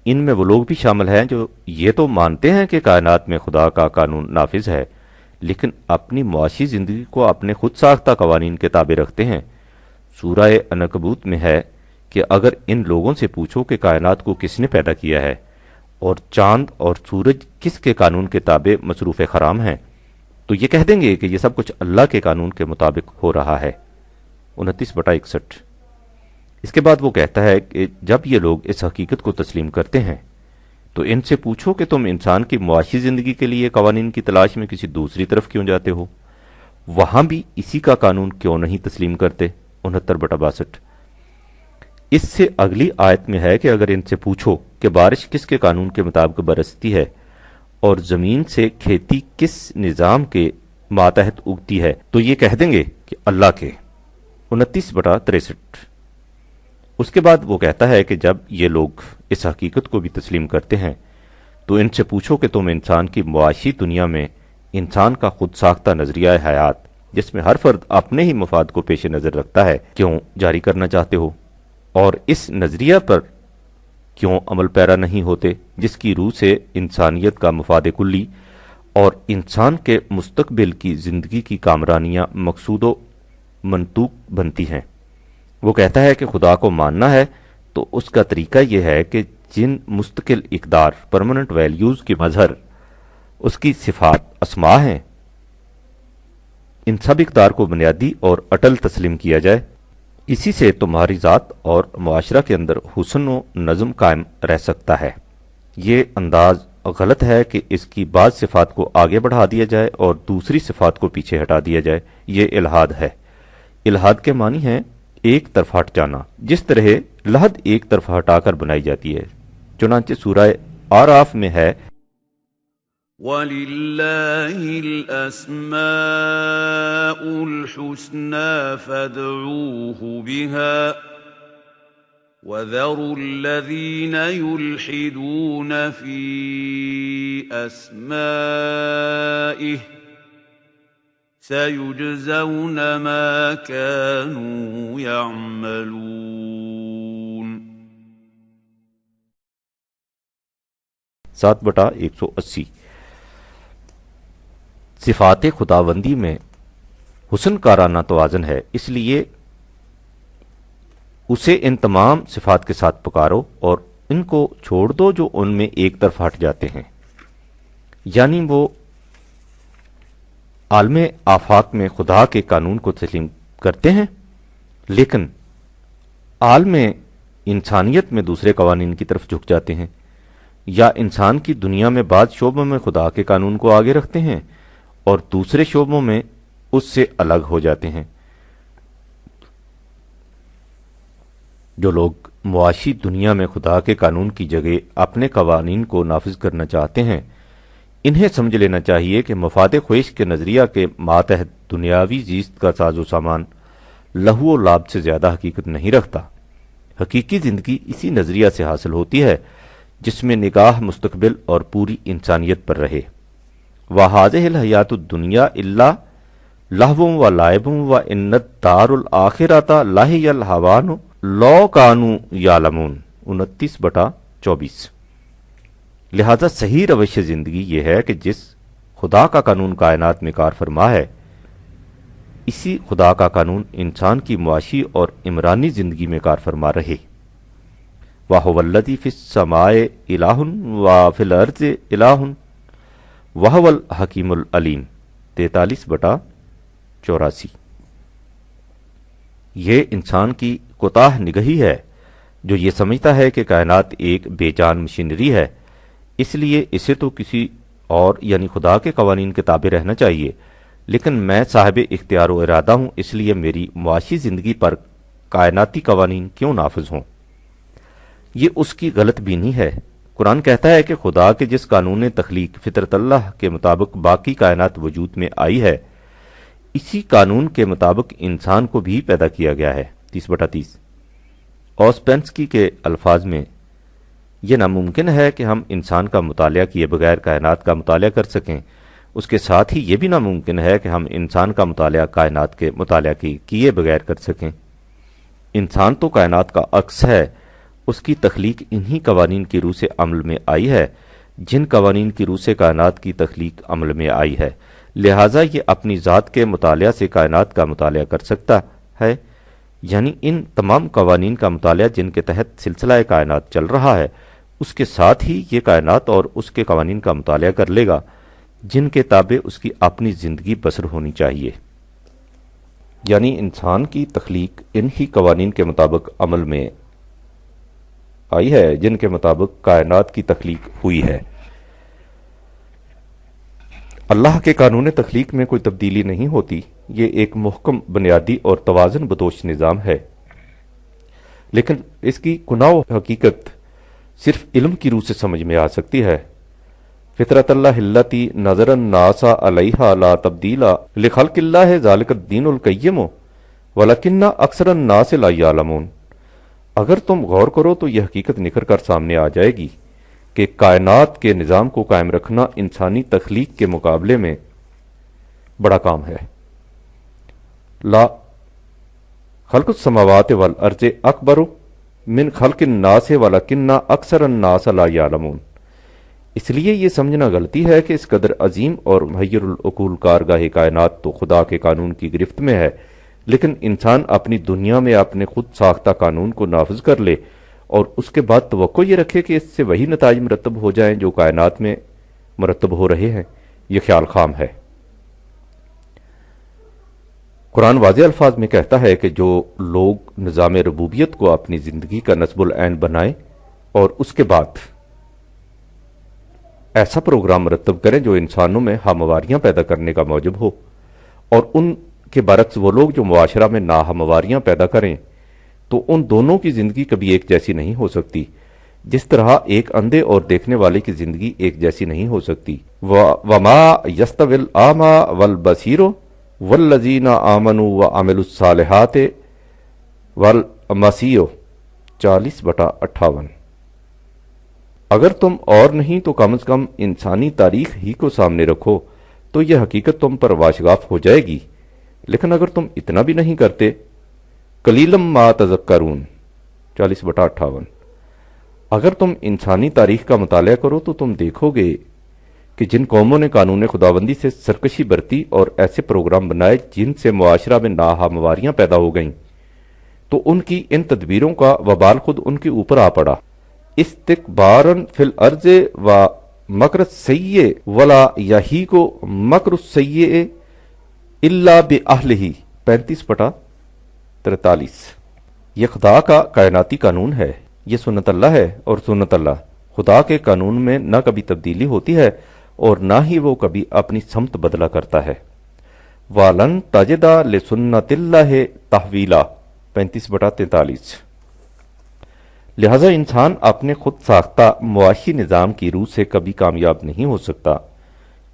ان میں وہ لوگ بھی شامل ہیں جو یہ تو مانتے ہیں کہ کائنات میں خدا کا قانون نافذ ہے، لیکن اپنی معاشی زندگی کو اپنے خود ساختہ قوانین کے تابع رکھتے ہیں۔ سورہ عنکبوت میں ہے کہ اگر ان لوگوں سے پوچھو کہ کائنات کو کس نے پیدا کیا ہے اور چاند اور سورج کس کے قانون کے تابع مصروف خرام ہیں، تو یہ کہہ دیں گے کہ یہ سب کچھ اللہ کے قانون کے مطابق ہو رہا ہے۔ 29/61۔ اس کے بعد وہ کہتا ہے کہ جب یہ لوگ اس حقیقت کو تسلیم کرتے ہیں تو ان سے پوچھو کہ تم انسان کی معاشی زندگی کے لیے قوانین کی تلاش میں کسی دوسری طرف کیوں جاتے ہو، وہاں بھی اسی کا قانون کیوں نہیں تسلیم کرتے۔ 69/62۔ اس سے اگلی آیت میں ہے کہ اگر ان سے پوچھو کہ بارش کس کے قانون کے مطابق برستی ہے اور زمین سے کھیتی کس نظام کے ماتحت اگتی ہے، تو یہ کہہ دیں گے کہ اللہ کے۔ 29/63۔ اس کے بعد وہ کہتا ہے کہ جب یہ لوگ اس حقیقت کو بھی تسلیم کرتے ہیں تو ان سے پوچھو کہ تم انسان کی معاشی دنیا میں انسان کا خود ساختہ نظریہ حیات، جس میں ہر فرد اپنے ہی مفاد کو پیش نظر رکھتا ہے، کیوں جاری کرنا چاہتے ہو، اور اس نظریہ پر کیوں عمل پیرا نہیں ہوتے جس کی روح سے انسانیت کا مفاد کلی اور انسان کے مستقبل کی زندگی کی کامرانیاں مقصود و منطوق بنتی ہیں۔ وہ کہتا ہے کہ خدا کو ماننا ہے تو اس کا طریقہ یہ ہے کہ جن مستقل اقدار پرماننٹ ویلیوز کی مظہر اس کی صفات اسماء ہیں، ان سب اقدار کو بنیادی اور اٹل تسلیم کیا جائے، اسی سے تمہاری ذات اور معاشرہ کے اندر حسن و نظم قائم رہ سکتا ہے۔ یہ انداز غلط ہے کہ اس کی بعض صفات کو آگے بڑھا دیا جائے اور دوسری صفات کو پیچھے ہٹا دیا جائے، یہ الحاد ہے۔ الحاد کے معنی ہے ایک طرف ہٹ جانا، جس طرح لحد ایک طرف ہٹا کر بنائی جاتی ہے۔ چنانچہ سورہ آراف میں ہے وَلِلَّهِ الْأَسْمَاءُ الْحُسْنَى فَادْعُوهُ بِهَا وَذَرُوا الَّذِينَ يُلْحِدُونَ فِي أَسْمَائِهِ سَيُجْزَوْنَ مَا كَانُوا يَعْمَلُونَ۔ 7/180۔ صفات خداوندی میں حسن کارانہ توازن ہے، اس لیے اسے ان تمام صفات کے ساتھ پکارو اور ان کو چھوڑ دو جو ان میں ایک طرف ہٹ جاتے ہیں، یعنی وہ عالم آفاق میں خدا کے قانون کو تسلیم کرتے ہیں لیکن عالم انسانیت میں دوسرے قوانین کی طرف جھک جاتے ہیں، یا انسان کی دنیا میں بعض شعبوں میں خدا کے قانون کو آگے رکھتے ہیں اور دوسرے شعبوں میں اس سے الگ ہو جاتے ہیں۔ جو لوگ معاشی دنیا میں خدا کے قانون کی جگہ اپنے قوانین کو نافذ کرنا چاہتے ہیں، انہیں سمجھ لینا چاہیے کہ مفاد خواہش کے نظریہ کے ماتحت دنیاوی زیست کا ساز و سامان لہو و لعب سے زیادہ حقیقت نہیں رکھتا۔ حقیقی زندگی اسی نظریہ سے حاصل ہوتی ہے جس میں نگاہ مستقبل اور پوری انسانیت پر رہے۔ وَهَٰذِهِ الْحَيَاةُ الدُّنْيَا إِلَّا لَهْوٌ وَلَعِبٌ وَإِنَّ الدَّارَ الْآخِرَةَ لَهِيَ الْحَيَوَانُ لَوْ كَانُوا يَعْلَمُونَ۔ 29/24۔ لہذا صحیح روش زندگی یہ ہے کہ جس خدا کا قانون کائنات میں کار فرما ہے، اسی خدا کا قانون انسان کی معاشی اور عمرانی زندگی میں کار فرما رہے۔ وَهُوَ الَّذِي فِي السَّمَاءِ إِلَٰهٌ وَفِي الْأَرْضِ إِلَٰهٌ وَهُوَ الْحَكِيمُ الْعَلِيمُ۔ 43/84۔ یہ انسان کی کوتاہ نگہی ہے جو یہ سمجھتا ہے کہ کائنات ایک بے جان مشینری ہے، اس لیے اسے تو کسی اور یعنی خدا کے قوانین کے تابع رہنا چاہیے، لیکن میں صاحب اختیار و ارادہ ہوں، اس لیے میری معاشی زندگی پر کائناتی قوانین کیوں نافذ ہوں۔ یہ اس کی غلط بینی ہے۔ قرآن کہتا ہے کہ خدا کے جس قانون تخلیق فطرت اللہ کے مطابق باقی کائنات وجود میں آئی ہے، اسی قانون کے مطابق انسان کو بھی پیدا کیا گیا ہے۔ 30/30۔ اوسپینسکی کے الفاظ میں یہ ناممکن ہے کہ ہم انسان کا مطالعہ کیے بغیر کائنات کا مطالعہ کر سکیں، اس کے ساتھ ہی یہ بھی ناممکن ہے کہ ہم انسان کا مطالعہ کائنات کے مطالعہ کیے بغیر کر سکیں۔ انسان تو کائنات کا عکس ہے اس کی تخلیق انہی قوانین کی روح سے عمل میں آئی ہے جن قوانین کی روح سے کائنات کی تخلیق عمل میں آئی ہے، لہٰذا یہ اپنی ذات کے مطالعہ سے کائنات کا مطالعہ کر سکتا ہے، یعنی ان تمام قوانین کا مطالعہ جن کے تحت سلسلہ کائنات چل رہا ہے، اس کے ساتھ ہی یہ کائنات اور اس کے قوانین کا مطالعہ کر لے گا جن کے تابع اس کی اپنی زندگی بسر ہونی چاہیے، یعنی انسان کی تخلیق انہی قوانین کے مطابق عمل میں آئی ہے جن کے مطابق کائنات کی تخلیق ہوئی ہے۔ اللہ کے قانون تخلیق میں کوئی تبدیلی نہیں ہوتی، یہ ایک محکم بنیادی اور توازن بدوش نظام ہے، لیکن اس کی کناہ و حقیقت صرف علم کی روح سے سمجھ میں آ سکتی ہے۔ فطرت اللہ التی نظر الناس علیہا لا تبدیل لخلق اللہ ذالک الدین القیم ولکن اکثر الناس لا یعلمون۔ اگر تم غور کرو تو یہ حقیقت نکھر کر سامنے آ جائے گی کہ کائنات کے نظام کو قائم رکھنا انسانی تخلیق کے مقابلے میں بڑا کام ہے۔ لا خلق السماوات والارض اکبر من خلق الناس ولکن اکثر الناس لا یعلمون۔ اس لیے یہ سمجھنا غلطی ہے کہ اس قدر عظیم اور محیر العقول کارگاہ کائنات تو خدا کے قانون کی گرفت میں ہے، لیکن انسان اپنی دنیا میں اپنے خود ساختہ قانون کو نافذ کر لے اور اس کے بعد توقع یہ رکھے کہ اس سے وہی نتائج مرتب ہو جائیں جو کائنات میں مرتب ہو رہے ہیں، یہ خیال خام ہے۔ قرآن واضح الفاظ میں کہتا ہے کہ جو لوگ نظام ربوبیت کو اپنی زندگی کا نصب العین بنائیں اور اس کے بعد ایسا پروگرام مرتب کریں جو انسانوں میں ہمواریاں پیدا کرنے کا موجب ہو، اور ان کے برعکس وہ لوگ جو معاشرہ میں ناہمواریاں پیدا کریں، تو ان دونوں کی زندگی کبھی ایک جیسی نہیں ہو سکتی، جس طرح ایک اندھے اور دیکھنے والے کی زندگی ایک جیسی نہیں ہو سکتی۔ وما یستوی الاعمی والبصیر والذین آمنوا وعملوا الصالحات والمسیح 40/58۔ اگر تم اور نہیں تو کم از کم انسانی تاریخ ہی کو سامنے رکھو تو یہ حقیقت تم پر واشگاف ہو جائے گی، لیکن اگر تم اتنا بھی نہیں کرتے، قلیلم ما تذکرون 40/58۔ اگر تم انسانی تاریخ کا مطالعہ کرو تو تم دیکھو گے کہ جن قوموں نے قانون خداوندی سے سرکشی برتی اور ایسے پروگرام بنائے جن سے معاشرہ میں ناہمواریاں پیدا ہو گئیں، تو ان کی ان تدبیروں کا وبال خود ان کے اوپر آ پڑا۔ استکبارن فی الارض و مکر السیئ ولا یحیق مکر السیئ الا باہلہ 35/43۔ یہ خدا کا کائناتی قانون ہے، یہ سنت اللہ ہے، اور سنت اللہ خدا کے قانون میں نہ کبھی تبدیلی ہوتی ہے اور نہ ہی وہ کبھی اپنی سمت بدلا کرتا ہے۔ وَلَن تَجِدَ لِسُنَّتِ اللَّهِ تَحْوِیلًا 35/43۔ لہذا انسان اپنے خود ساختہ معاشی نظام کی روح سے کبھی کامیاب نہیں ہو سکتا۔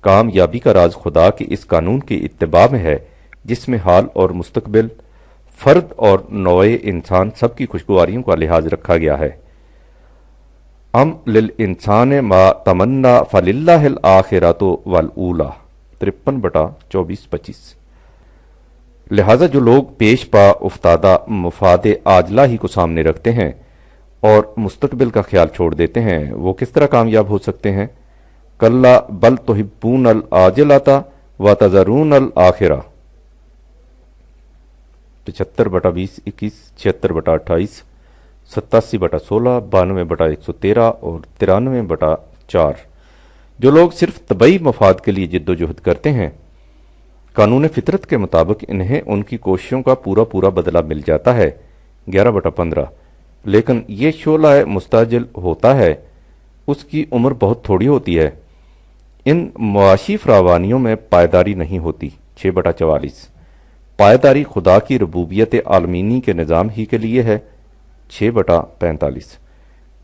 کامیابی کا راز خدا کے اس قانون کی اتباع میں ہے جس میں حال اور مستقبل، فرد اور نوع انسان سب کی خوشگواریوں کا لحاظ رکھا گیا ہے۔ ام للانسان ما تمنا فللہ الآخرۃ والاولی 53/24-25۔ لہذا جو لوگ پیش پا افتادہ مفاد عاجلہ ہی کو سامنے رکھتے ہیں اور مستقبل کا خیال چھوڑ دیتے ہیں، وہ کس طرح کامیاب ہو سکتے ہیں؟ کلا بل تحبون العاجلۃ وتذرون الآخرہ 75/20-21، 76/28، 87/16، 92/113 اور 93/4۔ جو لوگ صرف طبعی مفاد کے لیے جد و جہد کرتے ہیں، قانون فطرت کے مطابق انہیں ان کی کوششوں کا پورا بدلہ مل جاتا ہے 11/15۔ لیکن یہ شعلہ مستعجل ہوتا ہے، اس کی عمر بہت تھوڑی ہوتی ہے، ان معاشی فراوانیوں میں پائیداری نہیں ہوتی 6/44۔ پائیداری خدا کی ربوبیت عالمینی کے نظام ہی کے لیے ہے 6/45۔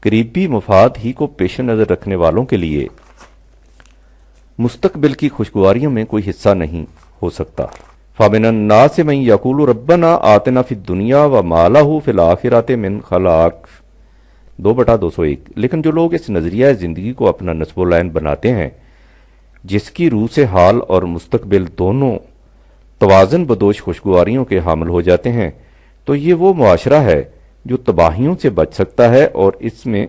قریبی مفاد ہی کو پیش نظر رکھنے والوں کے لیے مستقبل کی خوشگواریوں میں کوئی حصہ نہیں ہو سکتا۔ فَمِنَ النَّاسِ مَن يَقُولُ رَبَّنَا آتِنَا فِي الدُّنْيَا وَمَا لَهُ فِي الْآخِرَةِ مِنْ خَلَاقٍ 2/201۔ لیکن جو لوگ اس نظریہ زندگی کو اپنا نصب العین بناتے ہیں جس کی روح سے حال اور مستقبل دونوں توازن بدوش خوشگواریوں کے حامل ہو جاتے ہیں، تو یہ وہ معاشرہ ہے جو تباہیوں سے بچ سکتا ہے اور اس میں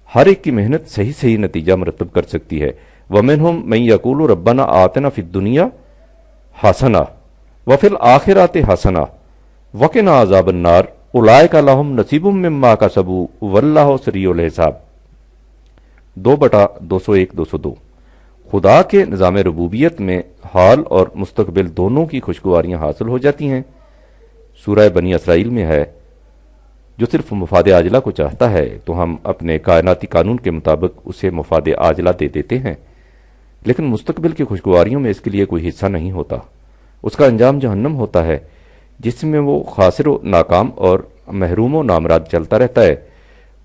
ہر ایک کی محنت صحیح صحیح نتیجہ مرتب کر سکتی ہے۔ وَمِنْهُمْ مَنْ يَقُولُ رَبَّنَا آتِنَا فِي الدُّنْيَا حَسَنَةً وَفِي الْآخِرَةِ حَسَنَةً وَقِنَا عَذَابَ النَّارِ أُولَٰئِكَ لَهُمْ نَصِیبٌ مِّمَّا كَسَبُوا وَاللَّهُ سَرِیعُ الْحِسَابِ 2/201-202۔ خدا کے نظام ربوبیت میں حال اور مستقبل دونوں کی خوشگواریاں حاصل ہو جاتی ہیں۔ سورہ بنی اسرائیل میں ہے، جو صرف مفاد عاجلہ کو چاہتا ہے تو ہم اپنے کائناتی قانون کے مطابق اسے مفاد عاجلہ دے دیتے ہیں، لیکن مستقبل کی خوشگواریوں میں اس کے لیے کوئی حصہ نہیں ہوتا۔ اس کا انجام جہنم ہوتا ہے، جس میں وہ خاسر و ناکام اور محروم و نامراد چلتا رہتا ہے۔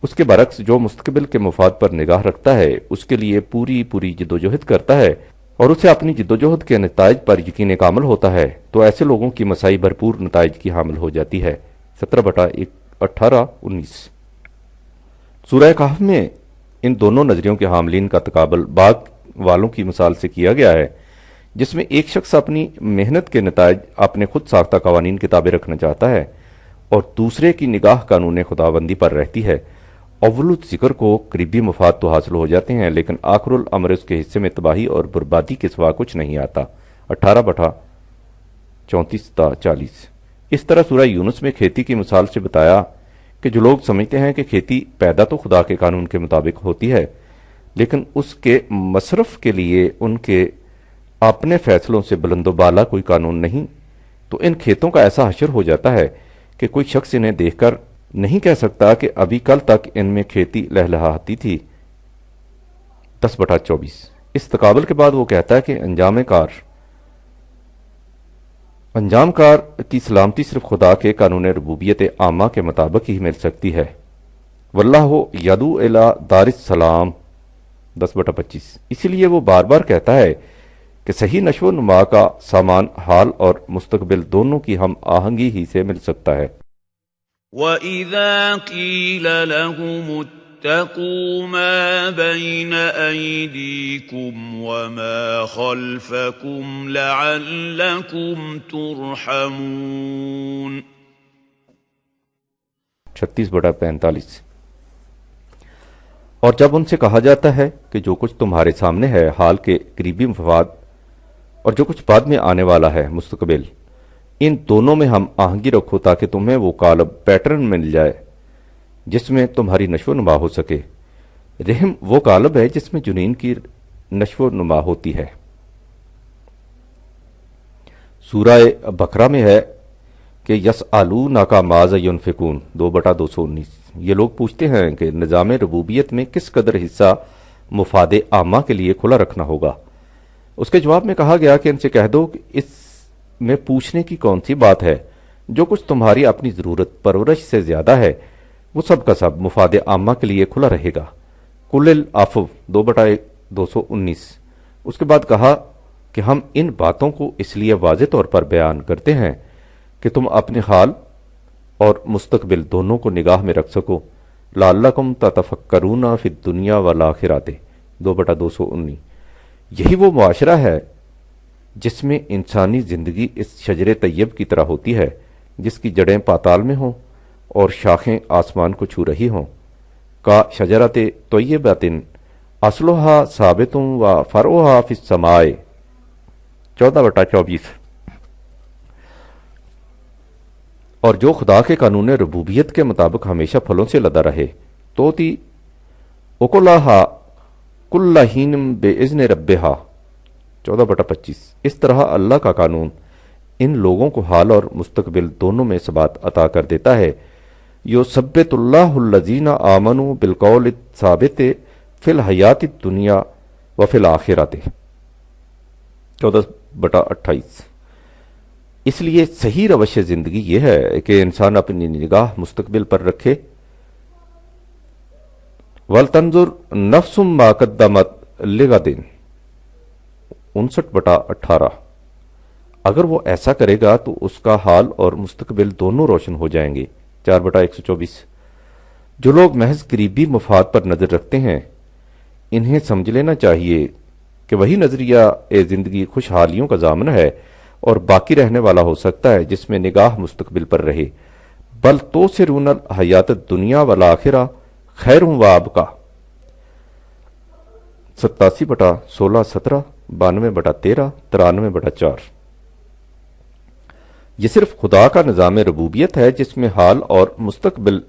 اس کے برعکس جو مستقبل کے مفاد پر نگاہ رکھتا ہے اس کے لیے پوری جدوجہد کرتا ہے اور اسے اپنی جدوجہد کے نتائج پر یقین کامل ہوتا ہے، تو ایسے لوگوں کی مساعی بھرپور نتائج کی حامل ہو جاتی ہے۔ 17/18-19۔ سورہ کہف میں ان دونوں نظریوں کے حاملین کا تقابل باغ والوں کی مثال سے کیا گیا ہے، جس میں ایک شخص اپنی محنت کے نتائج اپنے خود ساختہ قوانین کے تابع رکھنا چاہتا ہے اور دوسرے کی نگاہ قانون خداوندی پر رہتی ہے۔ اول ذکر کو قریبی مفاد تو حاصل ہو جاتے ہیں، لیکن آخر الامر اس کے حصے میں تباہی اور بربادی کے سوا کچھ نہیں آتا۔ 18/34-40۔ اس طرح سورہ یونس میں کھیتی کی مثال سے بتایا کہ جو لوگ سمجھتے ہیں کہ کھیتی پیدا تو خدا کے قانون کے مطابق ہوتی ہے، لیکن اس کے مصرف کے لیے ان کے اپنے فیصلوں سے بلند و بالا کوئی قانون نہیں، تو ان کھیتوں کا ایسا حشر ہو جاتا ہے کہ کوئی شخص انہیں دیکھ کر نہیں کہہ سکتا کہ ابھی کل تک ان میں کھیتی لہلہاتی تھی۔ 10/24۔ اس تقابل کے بعد وہ کہتا ہے کہ انجام کار کی سلامتی صرف خدا کے قانون ربوبیت عامہ کے مطابق ہی مل سکتی ہے۔ واللہ یدعو الی دار السلام 10/25۔ اسی لیے وہ بار بار کہتا ہے کہ صحیح نشو و نما کا سامان حال اور مستقبل دونوں کی ہم آہنگی ہی سے مل سکتا ہے۔ وَإِذَا قِيلَ لَهُمُ اتَّقُوا مَا بَيْنَ أَيْدِيكُمْ وَمَا خَلْفَكُمْ لَعَلَّكُمْ تُرْحَمُونَ 36/45۔ اور جب ان سے کہا جاتا ہے کہ جو کچھ تمہارے سامنے ہے حال کے قریبی مفاد اور جو کچھ بعد میں آنے والا ہے مستقبل، ان دونوں میں ہم آہنگی رکھو تاکہ تمہیں وہ قالب پیٹرن مل جائے جس میں تمہاری نشو و نما ہو سکے۔ رحم وہ قالب ہے جس میں جنین کی نشو و نما ہوتی ہے۔ سورہ بقرہ میں ہے کہ یسألونک ماذا ینفقون 2/219۔ یہ لوگ پوچھتے ہیں کہ نظام ربوبیت میں کس قدر حصہ مفاد عامہ کے لیے کھلا رکھنا ہوگا۔ اس کے جواب میں کہا گیا کہ ان سے کہہ دو کہ اس میں پوچھنے کی کون سی بات ہے، جو کچھ تمہاری اپنی ضرورت پرورش سے زیادہ ہے وہ سب کا سب مفاد عامہ کے لیے کھلا رہے گا۔ قل العفو 2/219۔ اس کے بعد کہا کہ ہم ان باتوں کو اس لیے واضح طور پر بیان کرتے ہیں کہ تم اپنے حال اور مستقبل دونوں کو نگاہ میں رکھ سکو، لعلکم تتفکرون فی الدنیا والآخرۃ 2/219۔ یہی وہ معاشرہ ہے جس میں انسانی زندگی اس شجر طیب کی طرح ہوتی ہے جس کی جڑیں پاتال میں ہوں اور شاخیں آسمان کو چھو رہی ہوں۔ کا شجرت طیبۃ اصلھا ثابت و فرعھا فی السماء 14/24۔ اور جو خدا کے قانون ربوبیت کے مطابق ہمیشہ پھلوں سے لدا رہے تو تی اکلھا کل حین باذن ربھا 14/25۔ اس طرح اللہ کا قانون ان لوگوں کو حال اور مستقبل دونوں میں ثبات عطا کر دیتا ہے۔ یثبت اللہ الذین آمنوا بالقول الثابت فی الحیات الدنیا وفی الآخرۃ 14/28۔ اس لیے صحیح روش زندگی یہ ہے کہ انسان اپنی نگاہ مستقبل پر رکھے۔ وَلْتَنْظُرْ نَفْسٌ مَا قَدَّمَتْ لِغَدٍ 59/18۔ اگر وہ ایسا کرے گا تو اس کا حال اور مستقبل دونوں روشن ہو جائیں گے۔ 4/124۔ جو لوگ محض قریبی مفاد پر نظر رکھتے ہیں انہیں سمجھ لینا چاہیے کہ وہی نظریہ زندگی خوشحالیوں کا ضامن ہے اور باقی رہنے والا ہو سکتا ہے جس میں نگاہ مستقبل پر رہے، بل توسرون الحیات الدنیا والآخرہ خیر و ابقا، 87/16-17، 92/13، 93/4۔ یہ صرف خدا کا نظام ربوبیت ہے جس میں حال اور مستقبل،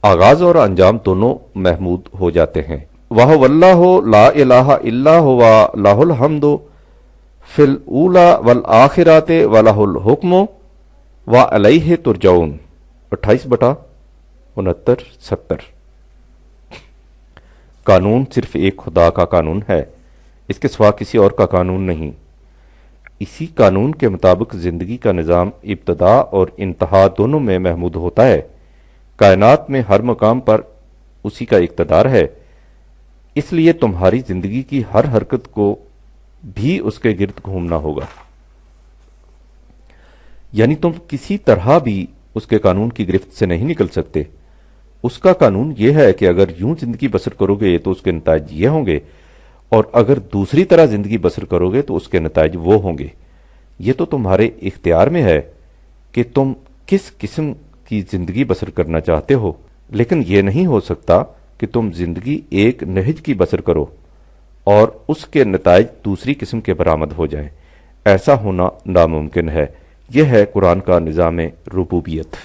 آغاز اور انجام دونوں محمود ہو جاتے ہیں۔ وَهُوَ اللَّهُ لَا إِلَٰهَ إِلَّا هُوَ لَهُ الْحَمْدُ فِي الْأُولَىٰ وَالْآخِرَةِ وَلَهُ الْحُكْمُ وَإِلَيْهِ تُرْجَعُونَ، 28/69-70۔ قانون صرف ایک خدا کا قانون ہے، اس کے سوا کسی اور کا قانون نہیں۔ اسی قانون کے مطابق زندگی کا نظام ابتدا اور انتہا دونوں میں محمود ہوتا ہے۔ کائنات میں ہر مقام پر اسی کا اقتدار ہے، اس لیے تمہاری زندگی کی ہر حرکت کو بھی اس کے گرد گھومنا ہوگا، یعنی تم کسی طرح بھی اس کے قانون کی گرفت سے نہیں نکل سکتے۔ اس کا قانون یہ ہے کہ اگر یوں زندگی بسر کرو گے تو اس کے نتائج یہ ہوں گے، اور اگر دوسری طرح زندگی بسر کرو گے تو اس کے نتائج وہ ہوں گے۔ یہ تو تمہارے اختیار میں ہے کہ تم کس قسم کی زندگی بسر کرنا چاہتے ہو، لیکن یہ نہیں ہو سکتا کہ تم زندگی ایک نہج کی بسر کرو اور اس کے نتائج دوسری قسم کے برآمد ہو جائیں۔ ایسا ہونا ناممکن ہے۔ یہ ہے قرآن کا نظام ربوبیت۔